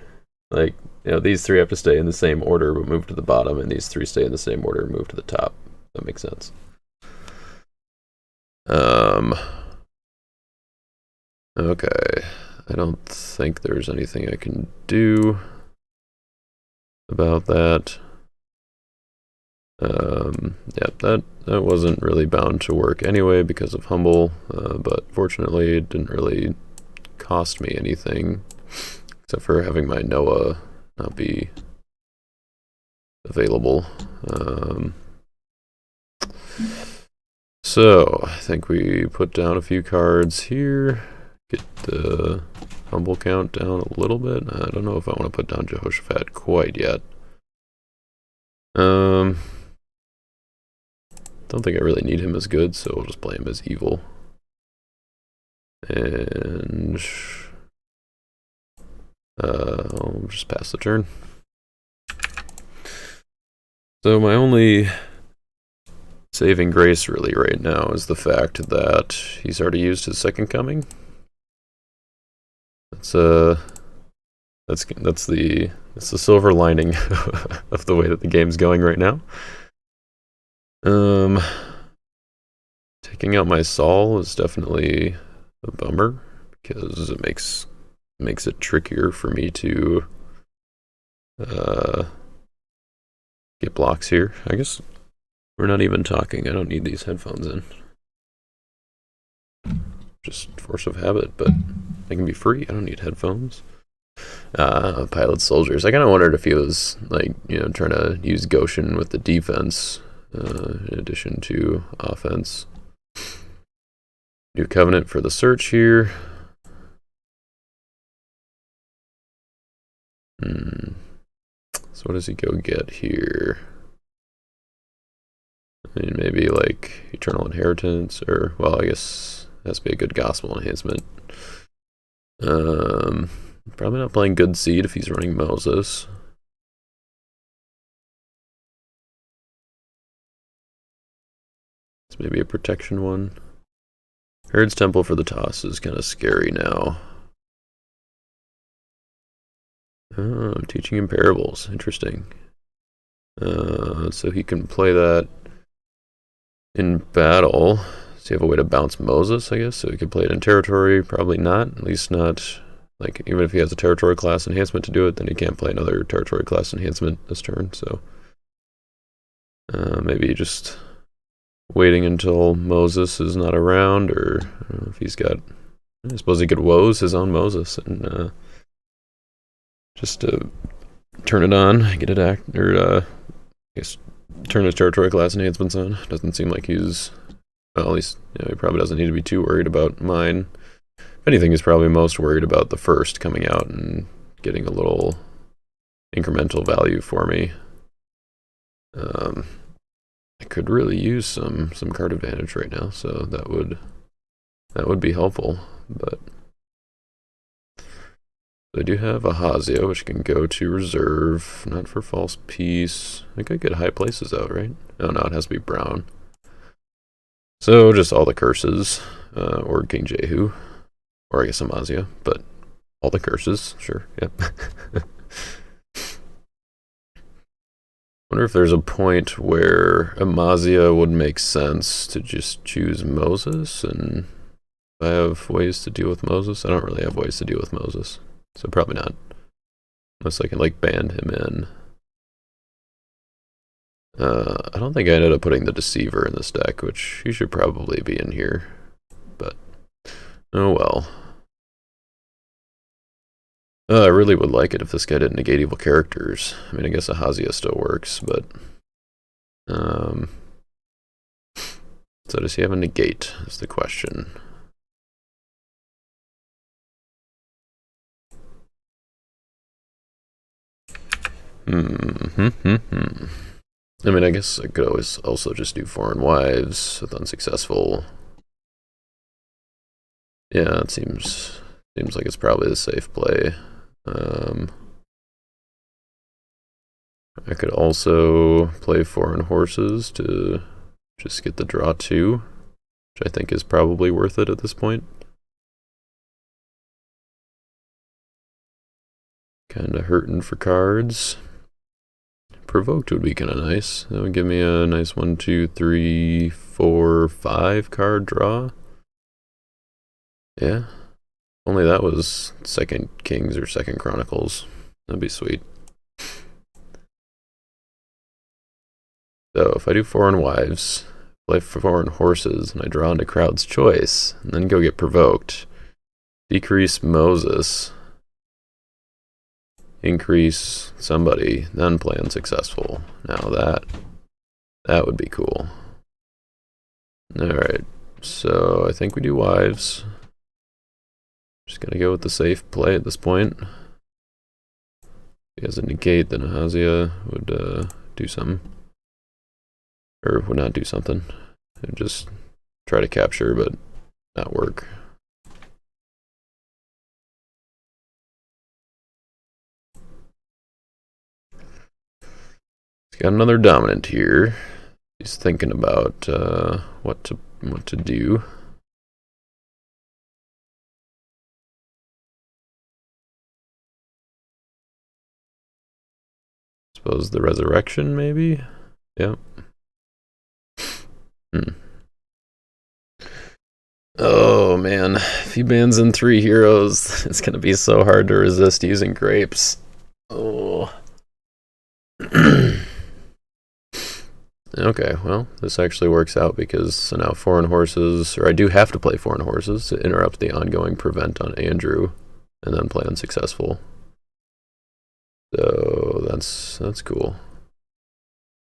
like, these 3 have to stay in the same order but move to the bottom, and these 3 stay in the same order and move to the top. That makes sense. Okay. I don't think there's anything I can do about that. Yeah, that wasn't really bound to work anyway because of Humble, but fortunately it didn't really cost me anything, except for having my Noah not be available. So, I think we put down a few cards here. Get the humble count down a little bit. I don't know if I want to put down Jehoshaphat quite yet. Don't think I really need him as good, so we'll just play him as evil. And I'll just pass the turn. So my only saving grace really right now is the fact that he's already used his second coming. That's That's the silver lining of the way that the game's going right now. Taking out my Sol is definitely a bummer because it makes it trickier for me to get blocks here. I guess we're not even talking. I don't need these headphones in. Just force of habit, but they can be free. I don't need headphones. Pilot soldiers. I kind of wondered if he was like, trying to use Goshen with the defense in addition to offense. New Covenant for the search here. So what does he go get here? I mean, maybe like Eternal Inheritance, or, well, I guess it has to be a good Gospel enhancement. Probably not playing Good Seed if he's running Moses. It's maybe a protection one. Herod's Temple for the toss is kind of scary now. Oh, teaching him parables. Interesting. So he can play that in battle. Does he have a way to bounce Moses, I guess? So he could play it in territory? Probably not. At least not. Like, even if he has a territory class enhancement to do it, then he can't play another territory class enhancement this turn. So maybe just waiting until Moses is not around, or I don't know if he's got. I suppose he could woes his own Moses and just turn it on, get it I guess turn his territory class enhancements on. Doesn't seem like he's, well, at least he probably doesn't need to be too worried about mine. If anything, he's probably most worried about the first coming out and getting a little incremental value for me. I could really use some card advantage right now, so that would be helpful. But I do have a Hazia, which can go to reserve, not for false peace. I think I get high places out, right? Oh no, it has to be brown. So just all the curses, or King Jehu, or I guess Amazia, but all the curses, sure, yep. Wonder if there's a point where Amazia would make sense to just choose Moses, and if I have ways to deal with Moses. I don't really have ways to deal with Moses, so probably not. Unless I can like band him in. I don't think I ended up putting the Deceiver in this deck, which he should probably be in here, but oh well. I really would like it if this guy didn't negate evil characters. I mean, I guess Ahazia still works, but so does he have a negate is the question. I mean, I guess I could always also just do Foreign Wives with unsuccessful. Yeah, it seems like it's probably the safe play. I could also play Foreign Horses to just get the draw 2, which I think is probably worth it at this point. Kinda hurting for cards. Provoked would be kind of nice. That would give me a nice 1, 2, 3, 4, 5 card draw. Yeah. Only that was Second Kings or Second Chronicles. That'd be sweet. So if I do Foreign Wives, play Foreign Horses, and I draw into Crowd's Choice, and then go get Provoked, decrease Moses, increase somebody, then play Unsuccessful. Now that would be cool. Alright, so I think we do Wives. Just gonna go with the safe play at this point. If he has a negate, then Ahazia would do something. Or would not do something. It would just try to capture, but not work. He's got another dominant here. He's thinking about what to do. Suppose the resurrection, maybe? Yep. Oh man, if he bans in 3 heroes, it's gonna be so hard to resist using grapes. Oh. Okay, well, this actually works out because so now foreign horses, or I do have to play foreign horses to interrupt the ongoing prevent on Andrew, and then play unsuccessful. So that's cool.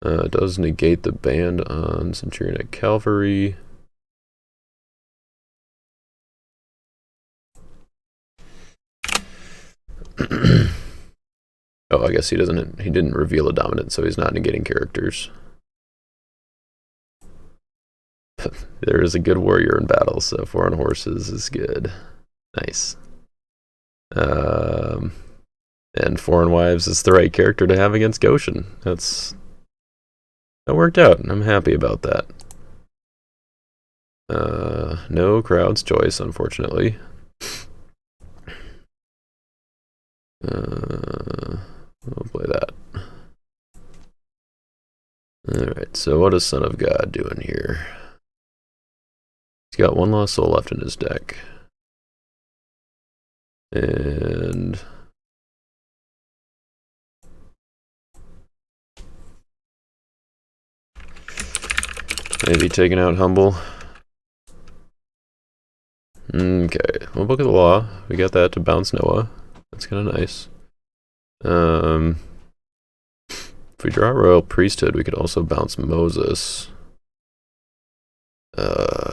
It does negate the ban on Centurion at Cavalry. Oh, I guess he didn't reveal a dominant, so he's not negating characters. There is a good warrior in battle, so foreign horses is good. Nice. And foreign wives is the right character to have against Goshen. That worked out, and I'm happy about that. No crowd's choice, unfortunately. We'll play that. Alright, so what is Son of God doing here? He's got 1 lost soul left in his deck. And maybe taking out Humble. Okay, well, Book of the Law. We got that to bounce Noah. That's kind of nice. If we draw Royal Priesthood, we could also bounce Moses.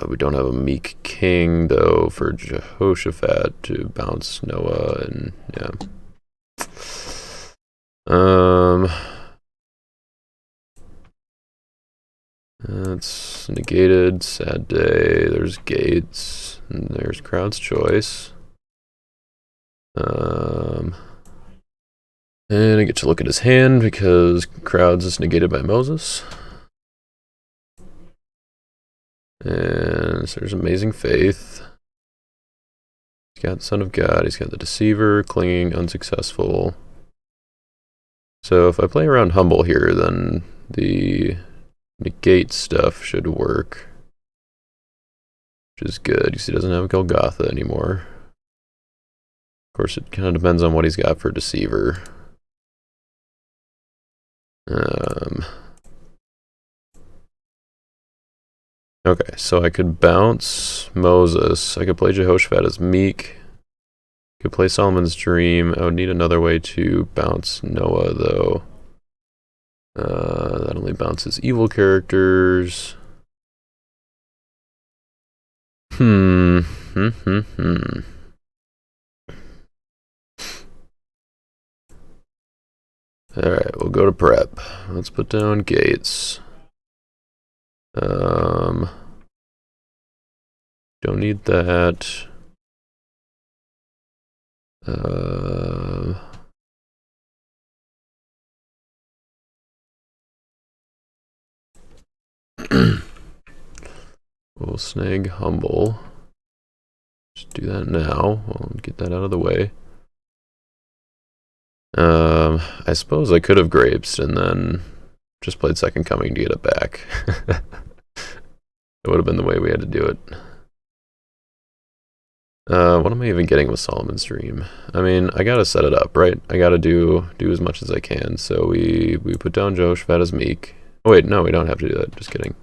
We don't have a Meek King, though, for Jehoshaphat to bounce Noah, and yeah. That's negated. Sad day. There's Gates, and there's Crowd's Choice. And I get to look at his hand because Crowds is negated by Moses. And so there's Amazing Faith. He's got Son of God. He's got the Deceiver, Clinging, Unsuccessful. So if I play around Humble here, then the negate stuff should work, which is good because he doesn't have Golgotha anymore. Of course, it kind of depends on what he's got for Deceiver. Okay, so I could bounce Moses. I could play Jehoshaphat as Meek. I could play Solomon's Dream. I would need another way to bounce Noah, though. That only bounces evil characters. Alright, we'll go to prep. Let's put down Gates. Don't need that. We'll snag Humble. Just do that now. We'll get that out of the way. I suppose I could have Grapes and then just played Second Coming to get it back. That would have been the way we had to do it. What am I even getting with Solomon's Dream? I mean, I gotta set it up, right? I gotta do as much as I can. So we put down Jehoshaphat as Meek. Oh wait, no, we don't have to do that. Just kidding.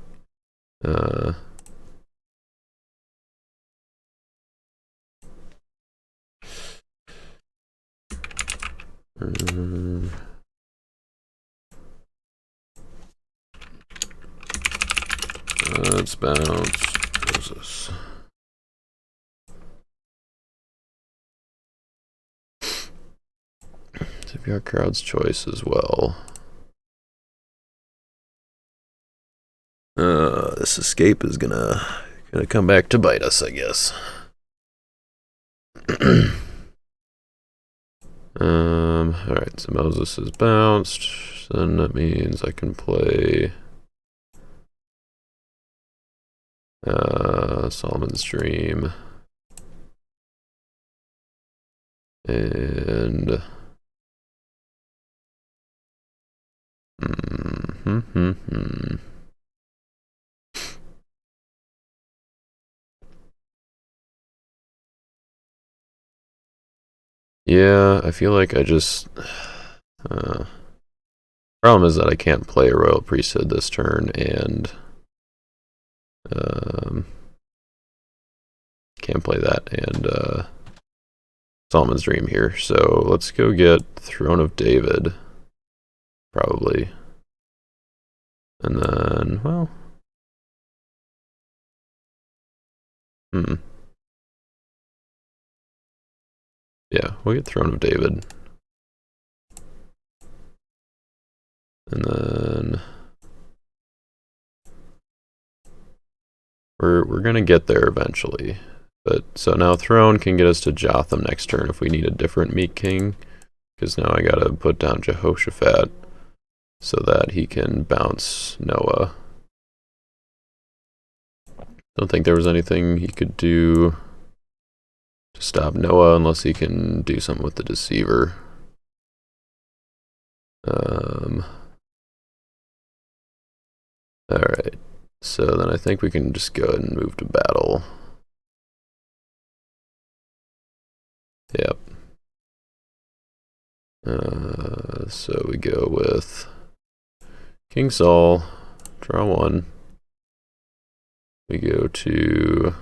Let's bounce Moses. So we got Crowd's Choice as well. This escape is gonna come back to bite us, I guess. Alright, so Moses is bounced. So then that means I can play Solomon's Dream. And Yeah, I feel like I just... problem is that I can't play a Royal Priesthood this turn, and... can't play that, and Solomon's Dream here. So let's go get Throne of David, probably. And then, well... Yeah, we'll get Throne of David. And then... We're gonna get there eventually. But so now Throne can get us to Jotham next turn if we need a different Meat King. Because now I gotta put down Jehoshaphat so that he can bounce Noah. Don't think there was anything he could do to stop Noah unless he can do something with the Deceiver. Alright, so then I think we can just go ahead and move to battle. Yep. So we go with King Saul, draw 1. We go to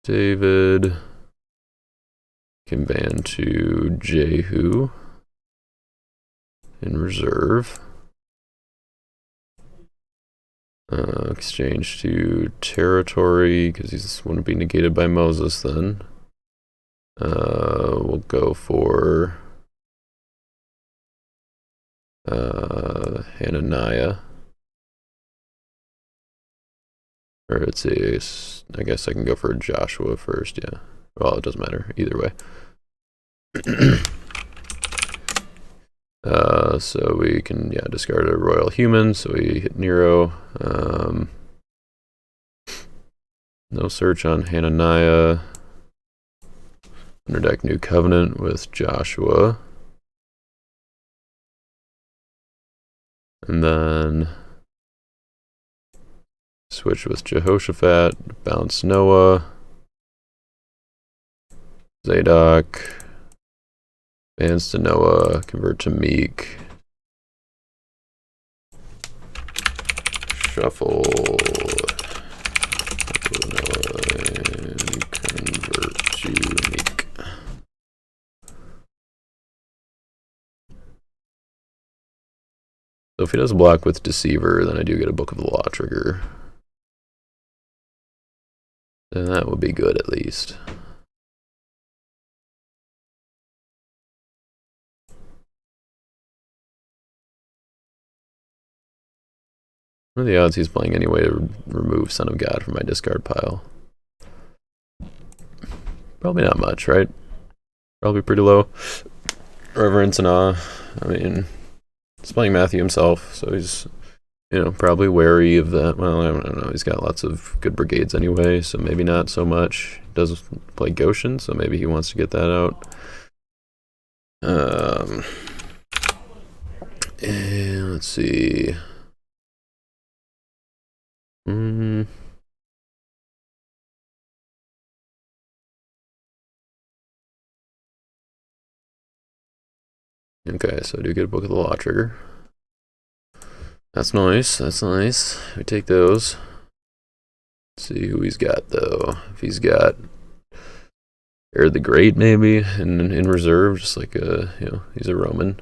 David, can ban to Jehu in reserve. Exchange to territory because he wouldn't be negated by Moses then. We'll go for Hananiah. Or let's see, I guess I can go for Joshua first, yeah. Well, it doesn't matter, either way. So we can, yeah, discard a royal human, so we hit Nero. No search on Hananiah. Underdeck New Covenant with Joshua. And then switch with Jehoshaphat, bounce Noah. Zadok. Bans to Noah, convert to Meek. Shuffle Noah and convert to Meek. So if he does block with Deceiver, then I do get a Book of the Law trigger. Then that would be good at least. What are the odds he's playing anyway to remove Son of God from my discard pile? Probably not much, right? Probably pretty low. Reverence and awe. I mean, he's playing Matthew himself, so he's, you know, probably wary of that. Well, I don't know. He's got lots of good brigades anyway, so maybe not so much. He does play Goshen, so maybe he wants to get that out. And let's see. Okay, so I do get a Book of the Law trigger. That's nice, that's nice. We take those. Let's see who he's got, though. If he's got Herod the Great, maybe, in reserve, just like a, you know, he's a Roman.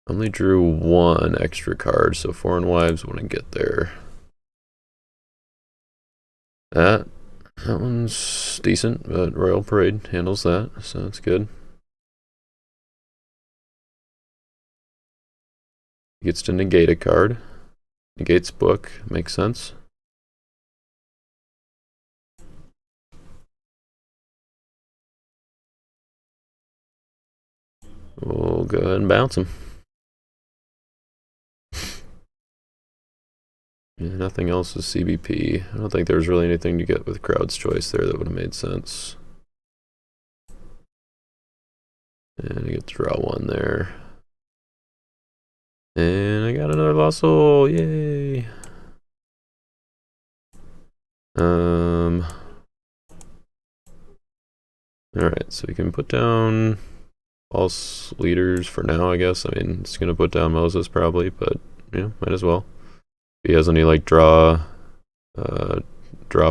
Only drew 1 extra card, so Foreign Wives wouldn't get there. That one's decent, but Royal Parade handles that, so that's good. He gets to negate a card. Negates book, makes sense. We'll go ahead and bounce him. Yeah, nothing else is CBP. I don't think there's really anything to get with Crowd's Choice there that would have made sense. And I get to draw 1 there. And I got another Lost Soul, yay! Alright, so we can put down false leaders for now, I guess. I mean, it's gonna put down Moses probably, but yeah, might as well. If he has any like draw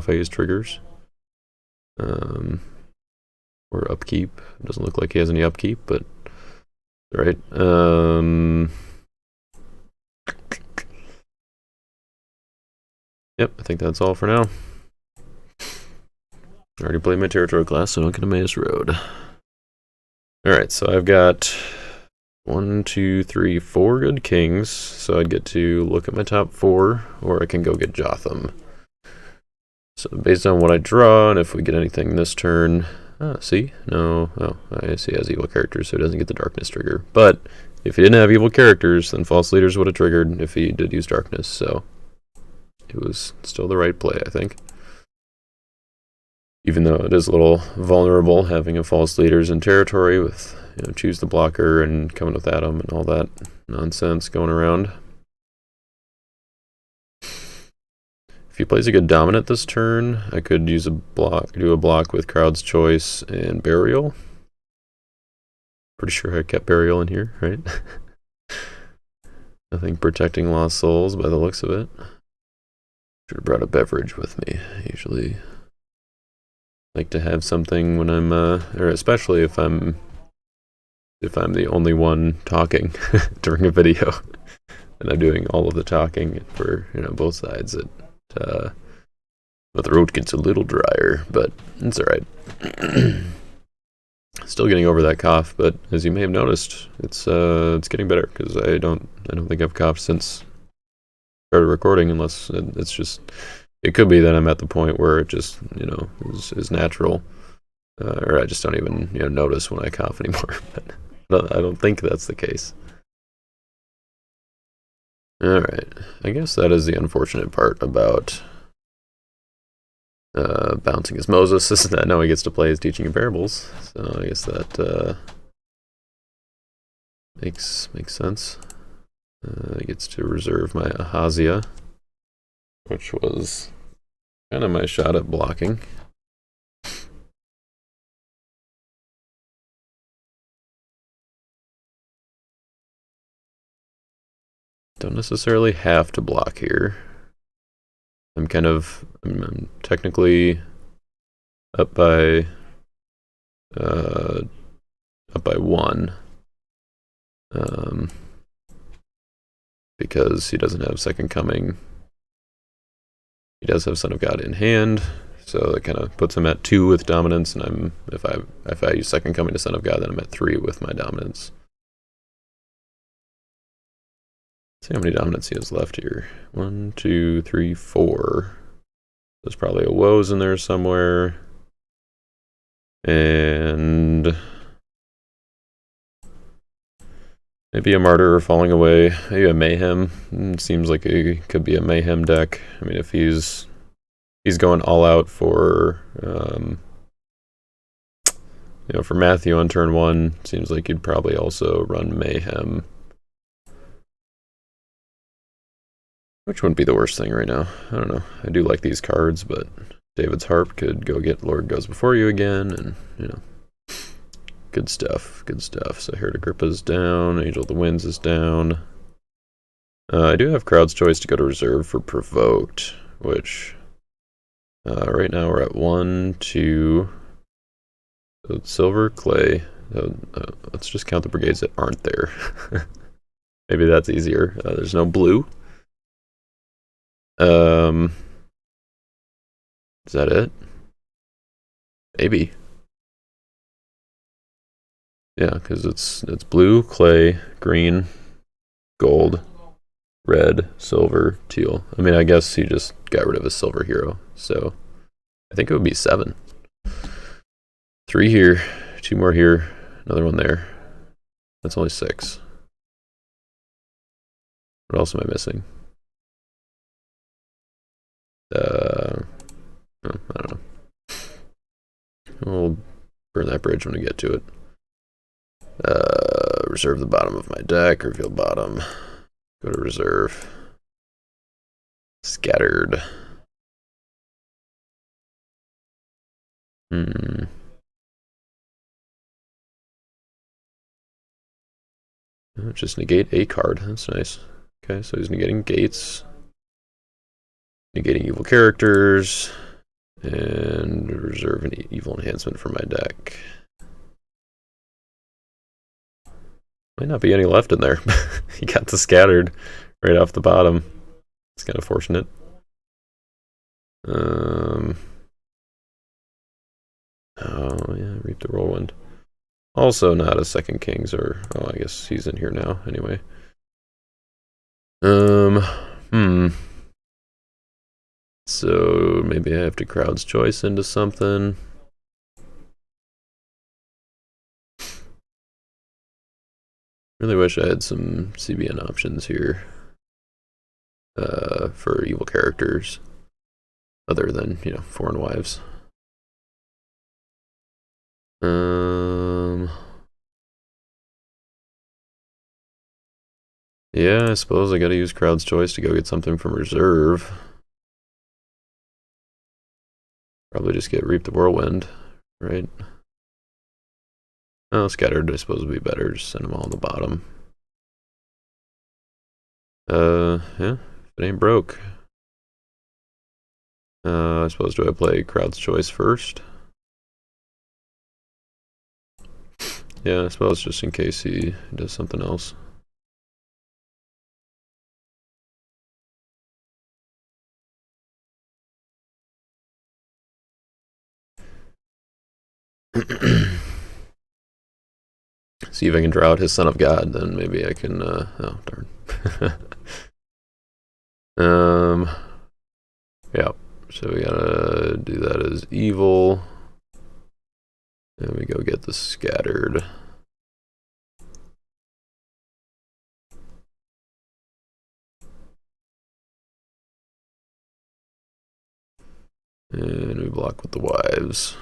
phase triggers. Or upkeep. Doesn't look like he has any upkeep, but right. Yep, I think that's all for now. I already played my territory class, so don't get a Emmaus Road. Alright, so I've got 1, 2, 3, 4 good kings, so I'd get to look at my top 4, or I can go get Jotham. So based on what I draw, and if we get anything this turn, see? No, oh, I see he has evil characters, so he doesn't get the darkness trigger. But if he didn't have evil characters, then false leaders would have triggered if he did use darkness, so it was still the right play, I think. Even though it is a little vulnerable having a false leaders in territory with, you know, choose the blocker and coming with Adam and all that nonsense going around. If he plays a good dominant this turn, I could use a block, do a block with Crowd's Choice and Burial. Pretty sure I kept Burial in here, right? Nothing protecting lost souls by the looks of it. Should have brought a beverage with me. I usually like to have something when I'm, or especially if I'm the only one talking during a video, and I'm doing all of the talking for, you know, both sides. But the road gets a little drier, but it's all right. Still getting over that cough, but as you may have noticed, it's getting better because I don't think I've coughed since started recording, unless it's just, it could be that I'm at the point where it just, you know, is natural, or I just don't even, you know, notice when I cough anymore. But I don't think that's the case. All right, I guess that is the unfortunate part about bouncing as Moses, is that now he gets to play his teaching of parables. So I guess that makes sense. He gets to reserve my Ahaziah, which was kind of my shot at blocking. Don't necessarily have to block here. I'm technically up by 1, because he doesn't have Second Coming. He does have Son of God in hand, so that kind of puts him at 2 with dominance, and if I use Second Coming to Son of God, then I'm at 3 with my dominance. Let's see how many dominance he has left here. 1, 2, 3, 4. There's probably a woes in there somewhere. And maybe a martyr or falling away. Maybe a mayhem. Seems like it could be a mayhem deck. I mean, if he's going all out for you know, for Matthew on turn 1, seems like he'd probably also run mayhem. Which wouldn't be the worst thing right now. I don't know. I do like these cards, but David's Harp could go get Lord Goes Before You again, and, you know, good stuff, good stuff. So Herod Agrippa's down, Angel of the Winds is down. I do have Crowd's Choice to go to reserve for Provoked, which right now we're at 1, 2, so silver, clay. Let's just count the brigades that aren't there. Maybe that's easier. There's no blue. Is that it? Maybe. Yeah, because it's blue, clay, green, gold, red, silver, teal. I mean, I guess he just got rid of his silver hero, so I think it would be 7. 3 here, 2 more here, another one there. That's only 6. What else am I missing? I don't know. We'll burn that bridge when we get to it. Reserve the bottom of my deck, reveal bottom, go to reserve. Scattered. Just negate a card. That's nice. Okay, so he's negating gates, negating evil characters, and reserve an evil enhancement for my deck. Might not be any left in there. He got the scattered right off the bottom. It's kind of fortunate. Oh yeah, Reap the Whirlwind. Also not a second Kings, or I guess he's in here now anyway. So maybe I have to Crowd's Choice into something. Really wish I had some CBN options here for evil characters, other than, you know, Foreign Wives. Yeah, I suppose I gotta use Crowd's Choice to go get something from reserve. Probably just get Reap the Whirlwind, right? Oh, Scattered I suppose would be better, just send them all on the bottom. Yeah, if it ain't broke. I suppose do I play Crowd's Choice first? Yeah, I suppose just in case he does something else. See if I can draw out his Son of God, then maybe I can, oh, darn. Yeah, so we gotta do that as evil. And we go get the Scattered. And we block with the Wives.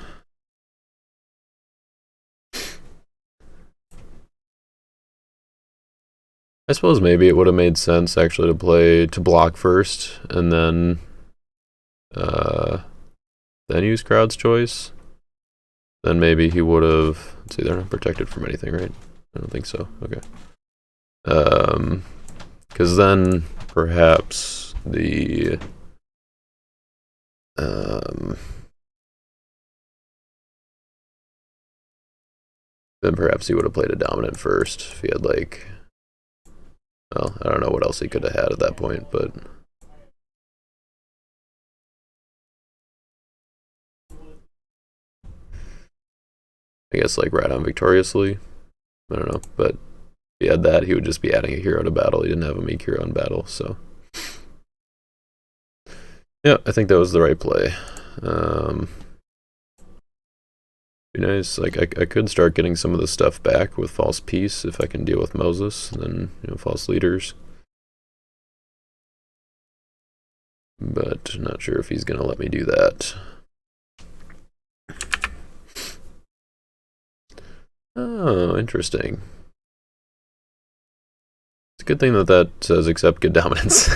I suppose maybe it would have made sense actually to block first and then use Crowd's Choice. Then maybe he would have. Let's see, they're not protected from anything, right? I don't think so. Okay. Because then perhaps the then perhaps he would have played a dominant first if he had, like, well, I don't know what else he could have had at that point, but I guess like Ride On Victoriously. I don't know, but if he had that, he would just be adding a hero to battle. He didn't have a meek hero in battle, so yeah, I think that was the right play. Be nice. Like I could start getting some of the stuff back with False Peace if I can deal with Moses, and then, you know, False Leaders. But not sure if he's gonna let me do that. Oh, interesting. It's a good thing that that says accept good dominance.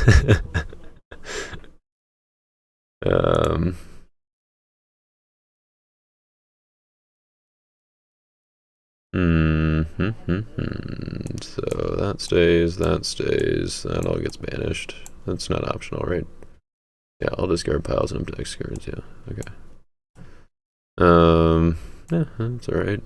So that stays, that all gets banished. That's not optional, right? Yeah, I'll discard piles and index cards, yeah. Okay. Yeah, that's alright.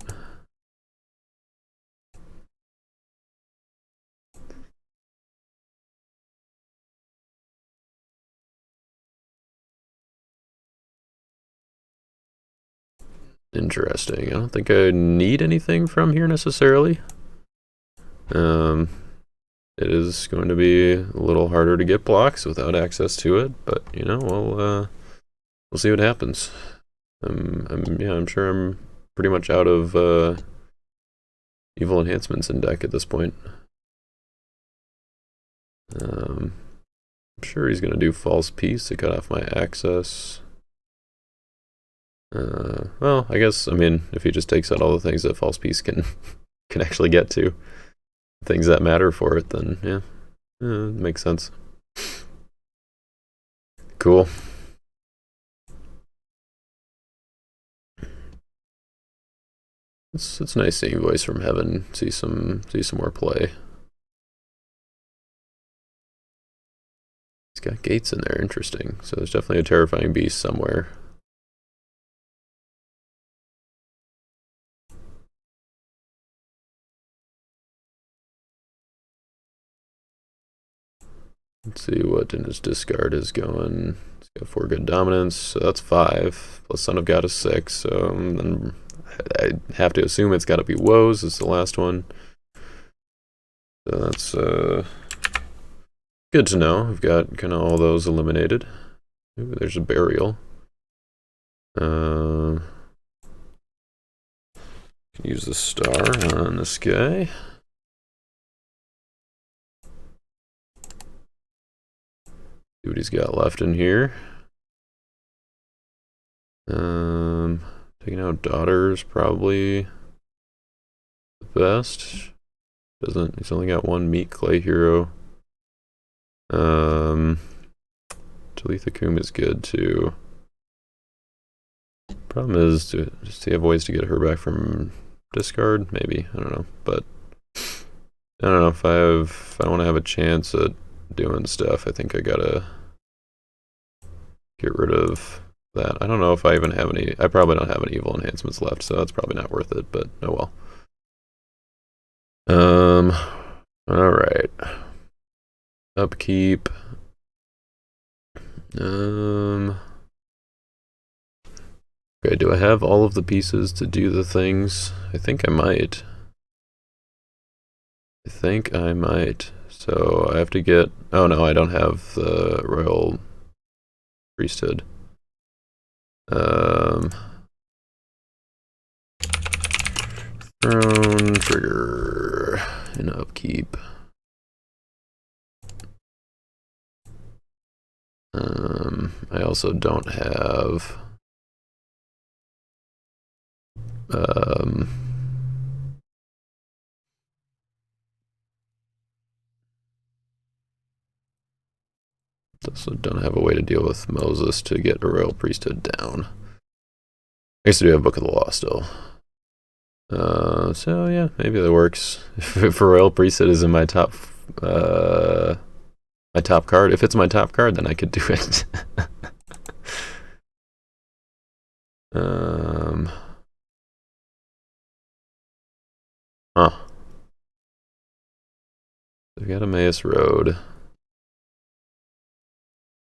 Interesting. I don't think I need anything from here necessarily. It is going to be a little harder to get blocks without access to it, but you know, we'll see what happens. I'm sure I'm pretty much out of evil enhancements in deck at this point. I'm sure he's gonna do False Peace to cut off my access. Well, I guess, I mean, if he just takes out all the things that False Peace can actually get to, things that matter for it, then yeah, it makes sense. Cool. It's nice seeing Voice from Heaven, see some more play. got gates in there. Interesting. So there's definitely a terrifying beast somewhere. Let's see what in his discard is going. He's got 4 good dominance, so that's 5. Plus Son of God is 6, so I have to assume it's got to be Woes is the last one. So that's good to know. I've got kind of all those eliminated. Ooh, there's a Burial. Can use the star on this guy. See what he's got left in here. Taking out Daughters probably the best. He's only got 1 Meat Clay hero. Talitha Kum is good too. Problem is, does he have ways to get her back from discard? Maybe, I don't know. But I don't know if I want to have a chance at doing stuff. I think I gotta get rid of that. I don't know if I even have any. I probably don't have any evil enhancements left, so that's probably not worth it. But oh well. All right. Upkeep. Okay, do I have all of the pieces to do the things? I think I might. So I have to get... Oh no, I don't have the Royal Priesthood. Throne, trigger, and upkeep. I also don't have... also don't have a way to deal with Moses to get a Royal Priesthood down. I guess I do have Book of the Law still. So yeah, maybe that works. If Royal Priesthood is in my top card, if it's my top card, then I could do it. I've got Emmaus Road.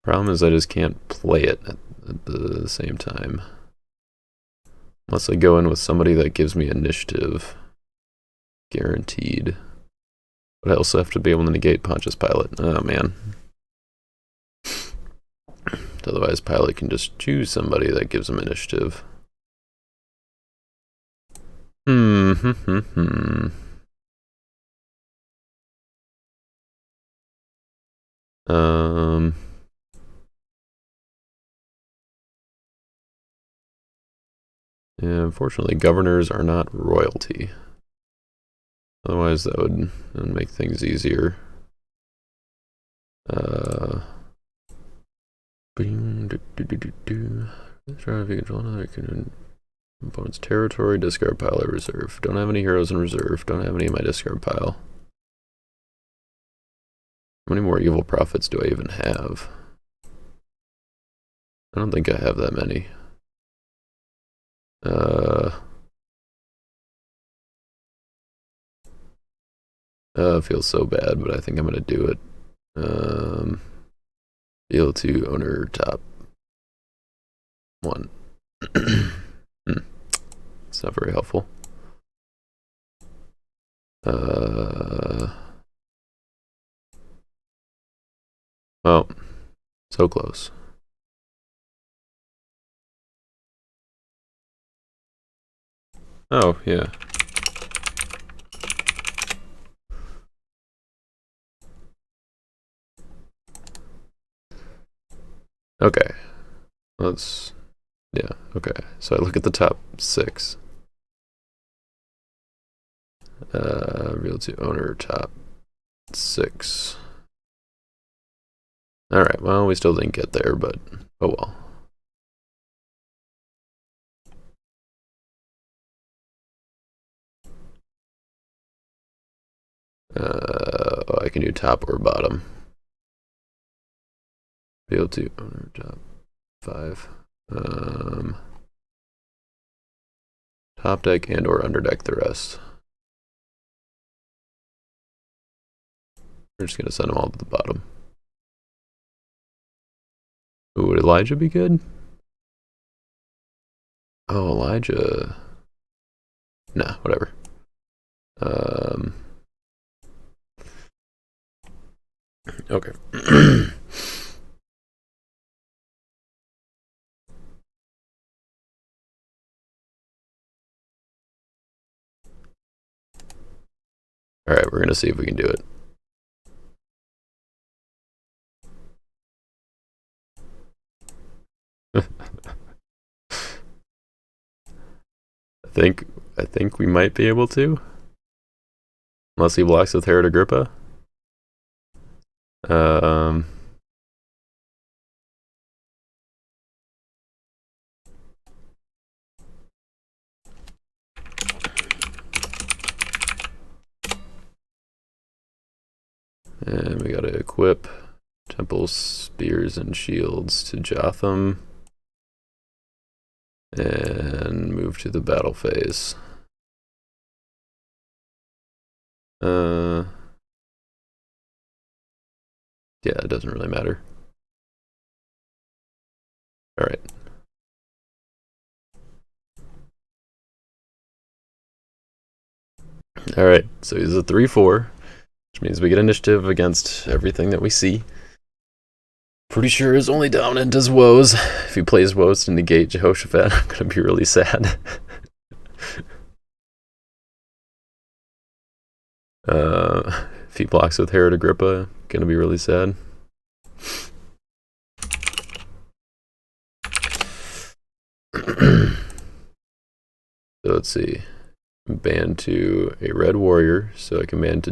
Problem is I just can't play it at the same time. Unless I go in with somebody that gives me initiative. Guaranteed. But I also have to be able to negate Pontius Pilate. Oh man. Otherwise Pilate can just choose somebody that gives him initiative. Yeah, unfortunately, governors are not royalty. Otherwise, that would make things easier. Try if you control another opponent's territory, discard pile or reserve. Don't have any heroes in reserve. Don't have any in my discard pile. How many more evil prophets do I even have? I don't think I have that many. It feels so bad, but I think I'm gonna do it. Deal to owner top 1. It's not very helpful. Well, so close. Oh, yeah. Okay. Yeah, okay. So I look at the top 6. Realty owner top 6. Alright, well, we still didn't get there, but oh well. I can do top or bottom. BO2 owner top 5. Top deck and or under deck the rest. We're just gonna send them all to the bottom. Ooh, would Elijah be good? Oh, Elijah. Nah, whatever. Okay. All right, we're gonna see if we can do it. I think we might be able to, unless he blocks with Herod Agrippa. And we gotta equip Temple Spears and Shields to Jotham. And move to the battle phase. Yeah, it doesn't really matter. Alright. Alright, so he's a 3-4, which means we get initiative against everything that we see. Pretty sure his only dominant is Woes. If he plays Woes to negate Jehoshaphat, I'm gonna be really sad. If he blocks with Herod Agrippa, gonna be really sad. So let's see. Ban to a red warrior, so I can ban to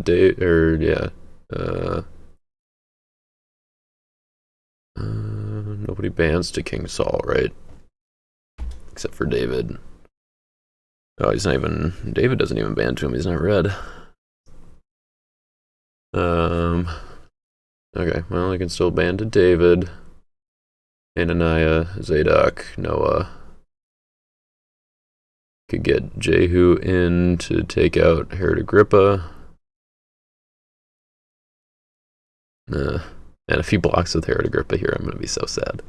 nobody bans to King Saul, right? Except for David. Oh, he's not even, David doesn't even ban to him, he's not red. Okay, well, I can still ban to David, Hananiah, Zadok, Noah. Could get Jehu in to take out Herod Agrippa. And if he blocks with Herod Agrippa here, I'm going to be so sad.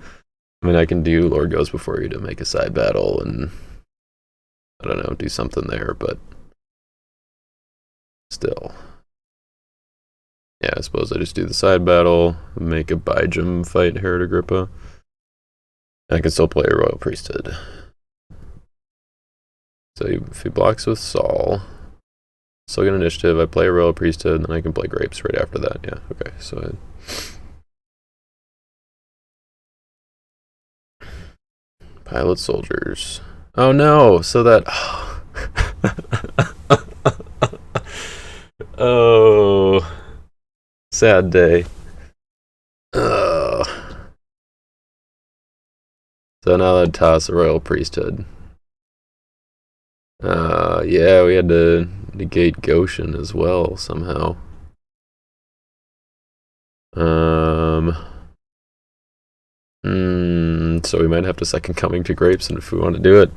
I mean, I can do Lord Goes Before You to make a side battle and, I don't know, do something there, but still. Yeah, I suppose I just do the side battle, make a Bijam fight Herod Agrippa. I can still play a Royal Priesthood. So if he blocks with Saul, still get initiative, I play a Royal Priesthood, and then I can play Grapes right after that. Yeah, okay, so Pilot Soldiers. Oh no, so that... Oh, sad day. So now I'd toss a Royal Priesthood. Yeah, we had to negate Goshen as well somehow. So we might have to second coming to Grapes, and if we want to do it.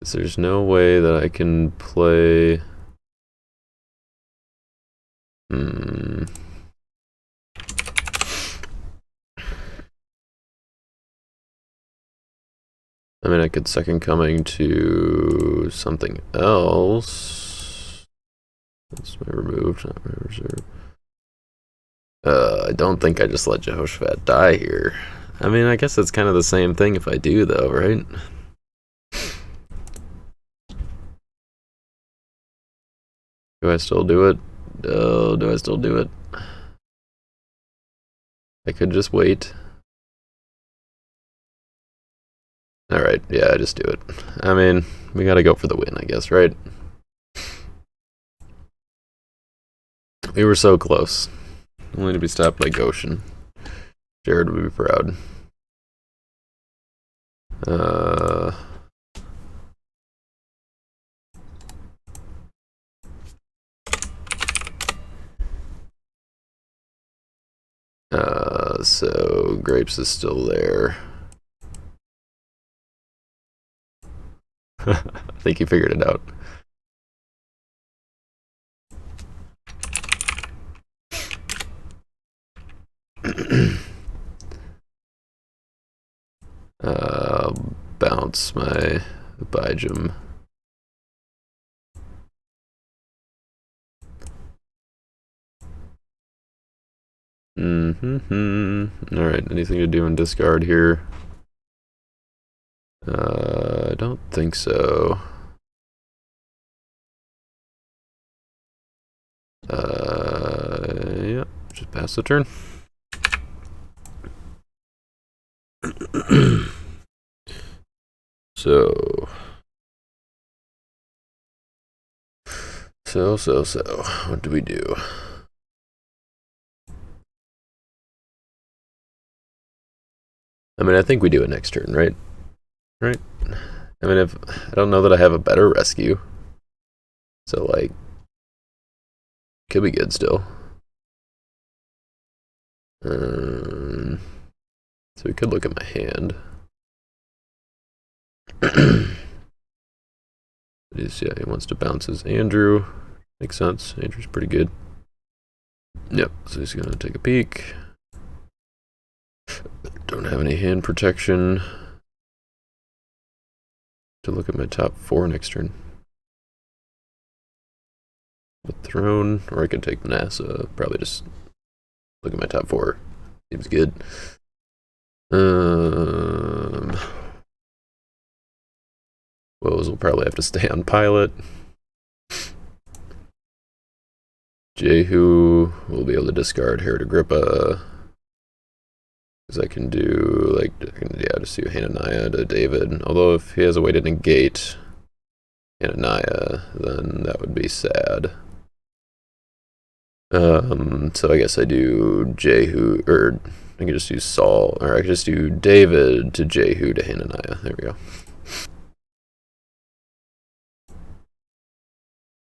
There's no way that I can play. I mean, I could second coming to something else. That's my removed, not my reserve. I don't think I just let Jehoshaphat die here. I mean, I guess it's kind of the same thing if I do, though, right? Do I still do it? Oh, do I still do it? I could just wait. Alright, yeah, I just do it. I mean, we gotta go for the win, I guess, right? We were so close. Only to be stopped by Goshen. Jared would be proud. So Grapes is still there. I think you figured it out. Bounce my Bijam. Alright, anything to do in discard here? I don't think so. Yeah, just pass the turn. So, what do we do? I mean, I think we do it next turn, right? Right? I mean, if I don't know that I have a better rescue, so like, could be good still. So we could look at my hand. Yeah, he wants to bounce his Andrew. Makes sense. Andrew's pretty good. Yep, so he's gonna take a peek. Don't have any hand protection to look at my top 4 next turn. The throne, or I could take NASA. Probably just look at my top 4. Seems good. Woes will probably have to stay on pilot. Jehu will be able to discard Herod Agrippa. Because I can do, like, just do Hananiah to David. Although if he has a way to negate Hananiah, then that would be sad. So I guess I do Jehu, or I can just do Saul, or I can just do David to Jehu to Hananiah. There we go.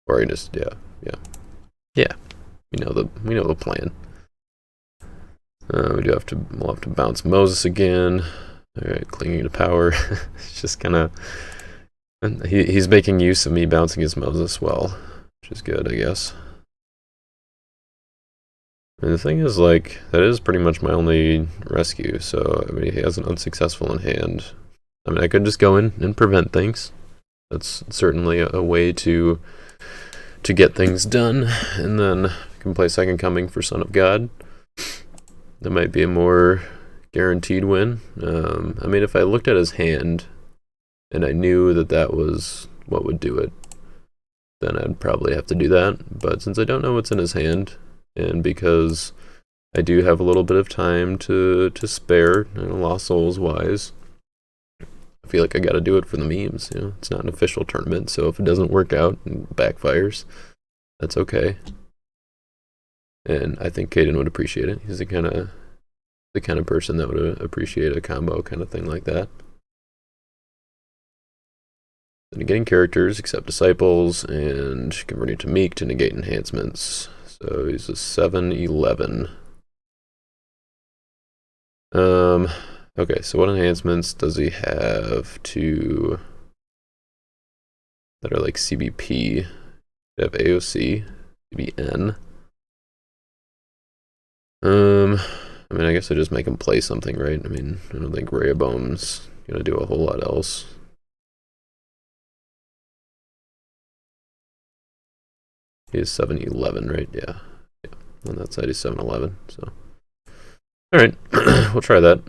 Or I can just, yeah. We know the plan. We'll have to bounce Moses again. All right, clinging to power. It's just kind of, he's making use of me bouncing his Moses well, which is good, I guess. And the thing is, like, that is pretty much my only rescue, so, I mean, he has an unsuccessful in hand. I mean, I could just go in and prevent things. That's certainly a way to get things done, and then I can play Second Coming for Son of God. That might be a more guaranteed win. I mean, if I looked at his hand, and I knew that that was what would do it, then I'd probably have to do that. But since I don't know what's in his hand, and because I do have a little bit of time to spare, Lost Souls wise, I feel like I gotta do it for the memes. It's not an official tournament, so if it doesn't work out and backfires, that's okay. And I think Kayden would appreciate it. He's the kind of person that would appreciate a combo kind of thing like that. Then getting characters, accept disciples, and converting to Meek to negate enhancements. So he's a 7-11. Okay, so what enhancements does he have that are like CBP? They have AOC, CBN. I mean, I guess I just make him play something, right? I mean, I don't think Rehoboam's gonna do a whole lot else. He's 7-11, right? Yeah. On that side, he's 7-11. So, all right, we'll try that.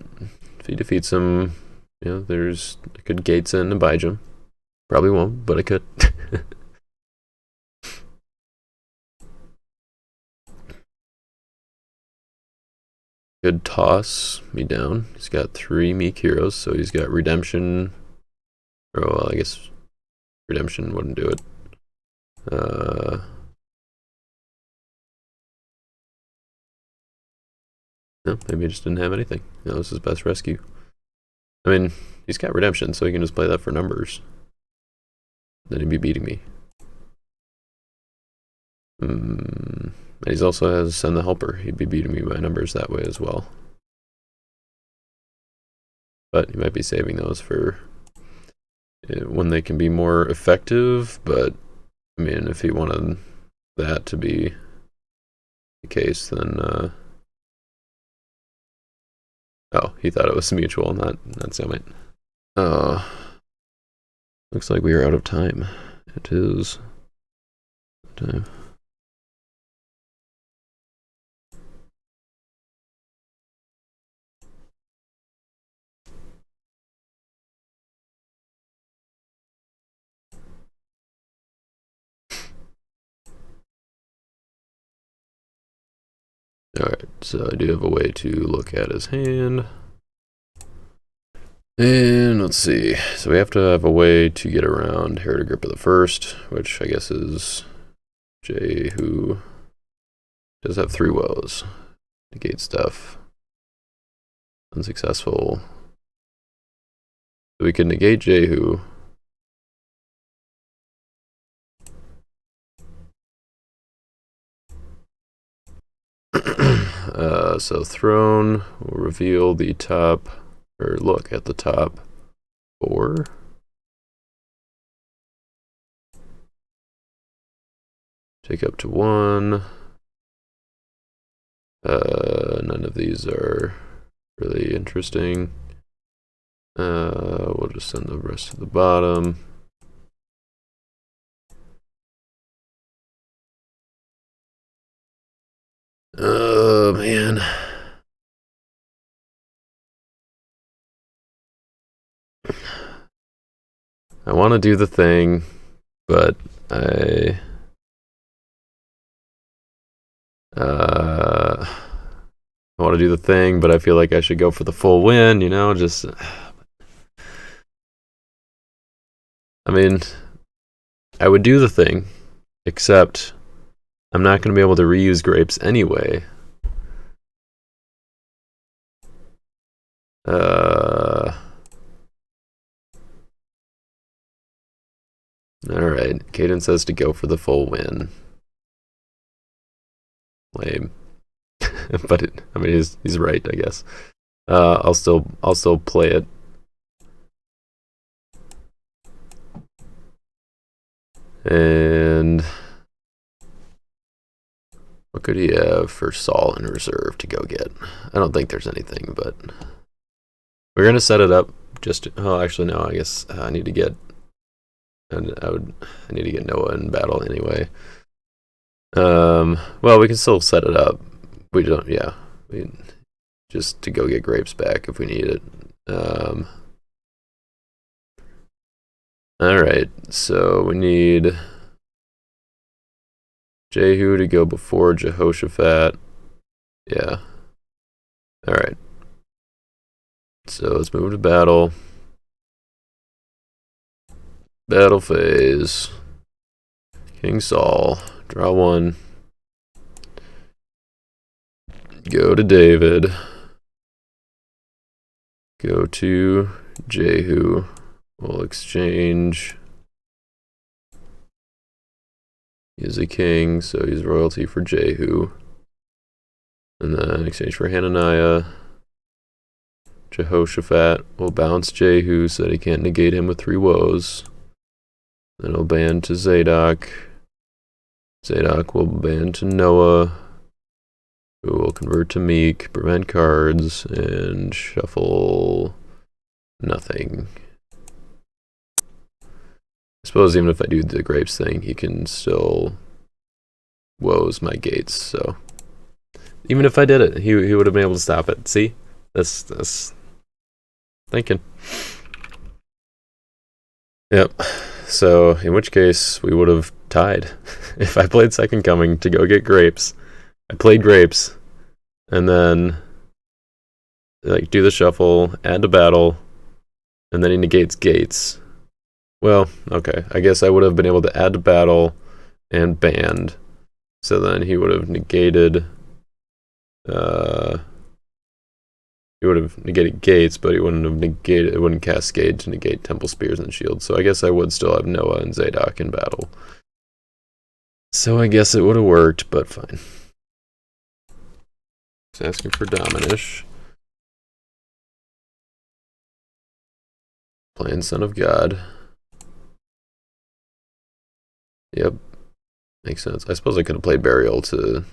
If he defeats him, I could Gates in Abijam. Probably won't, but I could. Could toss me down. He's got 3 Meek heroes, so he's got Redemption. Or, well, I guess Redemption wouldn't do it. No, maybe he just didn't have anything. This is his best rescue. I mean, he's got Redemption, so he can just play that for numbers. Then he'd be beating me. And he also has Send the Helper. He'd be beating me by numbers that way as well. but you might be saving those for when they can be more effective. But I mean, if he wanted that to be the case, then oh, he thought it was mutual, not stalemate. Looks like we are out of time. It is time. Alright, so I do have a way to look at his hand. And let's see. So we have to have a way to get around Heritage Grip of the First, which I guess is J, who does have 3 woes. Negate stuff. Unsuccessful. So we can negate Jehu. So throne will reveal the top, or look at the top 4. Take up to 1. None of these are really interesting. We'll just send the rest to the bottom. Oh man. I want to do the thing, but I want to do the thing, but I feel like I should go for the full win, you know, just I mean, I would do the thing, except I'm not going to be able to reuse grapes anyway. Alright, Kayden says to go for the full win. Lame. But I mean, he's right, I guess. I'll still play it. And what could he have for Saul in reserve to go get? I don't think there's anything, but we're gonna set it up. Just oh, actually no. I guess I need to get. And I need to get Noah in battle anyway. Well, we can still set it up. We don't. Yeah, we just to go get grapes back if we need it. All right, so we need Jehu to go before Jehoshaphat. Yeah. All right. So let's move to battle. Battle phase. King Saul. Draw 1. Go to David. Go to Jehu. We'll exchange. He's a king, so he's royalty for Jehu. And then exchange for Hananiah. Jehoshaphat will bounce Jehu so that he can't negate him with 3 woes. Then he'll ban to Zadok. Zadok will ban to Noah, who will convert to Meek, prevent cards, and shuffle nothing. I suppose even if I do the grapes thing, he can still woes my gates, so even if I did it, he would have been able to stop it. See? That's thinking. Yep. So in which case we would have tied. If I played Second Coming to go get grapes, I played grapes, and then like do the shuffle, add to battle, and then he negates gates. Well, okay. I guess I would have been able to add to battle and banned. So then he would have negated he would have negated gates, but he wouldn't have negated, it wouldn't cascade to negate Temple Spears and Shields. So I guess I would still have Noah and Zadok in battle. So I guess it would have worked, but fine. It's asking for Dominish. Playing Son of God. Yep. Makes sense. I suppose I could have played Burial for the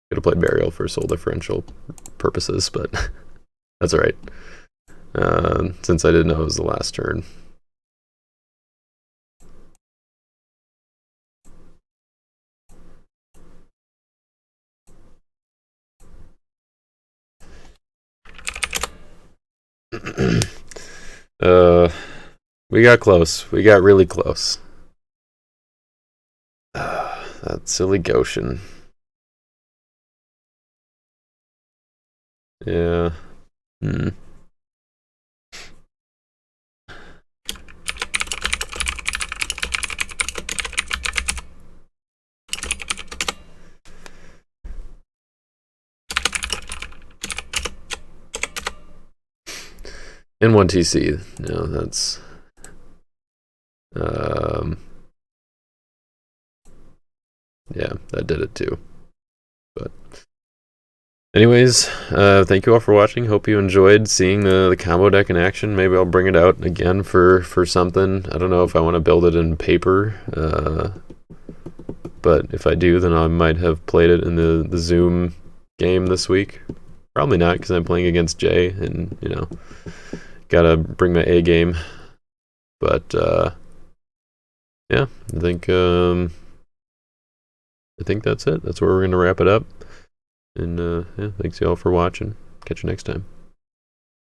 could have played Burial for soul differential purposes, but that's alright. Since I didn't know it was the last turn. We got close. We got really close. That silly Goshen. Yeah. In 1 TC. No, that's yeah, that did it too. But anyways, thank you all for watching. Hope you enjoyed seeing the combo deck in action. Maybe I'll bring it out again for something. I don't know if I want to build it in paper, but if I do, then I might have played it in the Zoom game this week. Probably not, because I'm playing against Jay, and you know, gotta bring my A game. But yeah, I think that's it. That's where we're gonna wrap it up. And yeah, thanks y'all for watching. Catch you next time.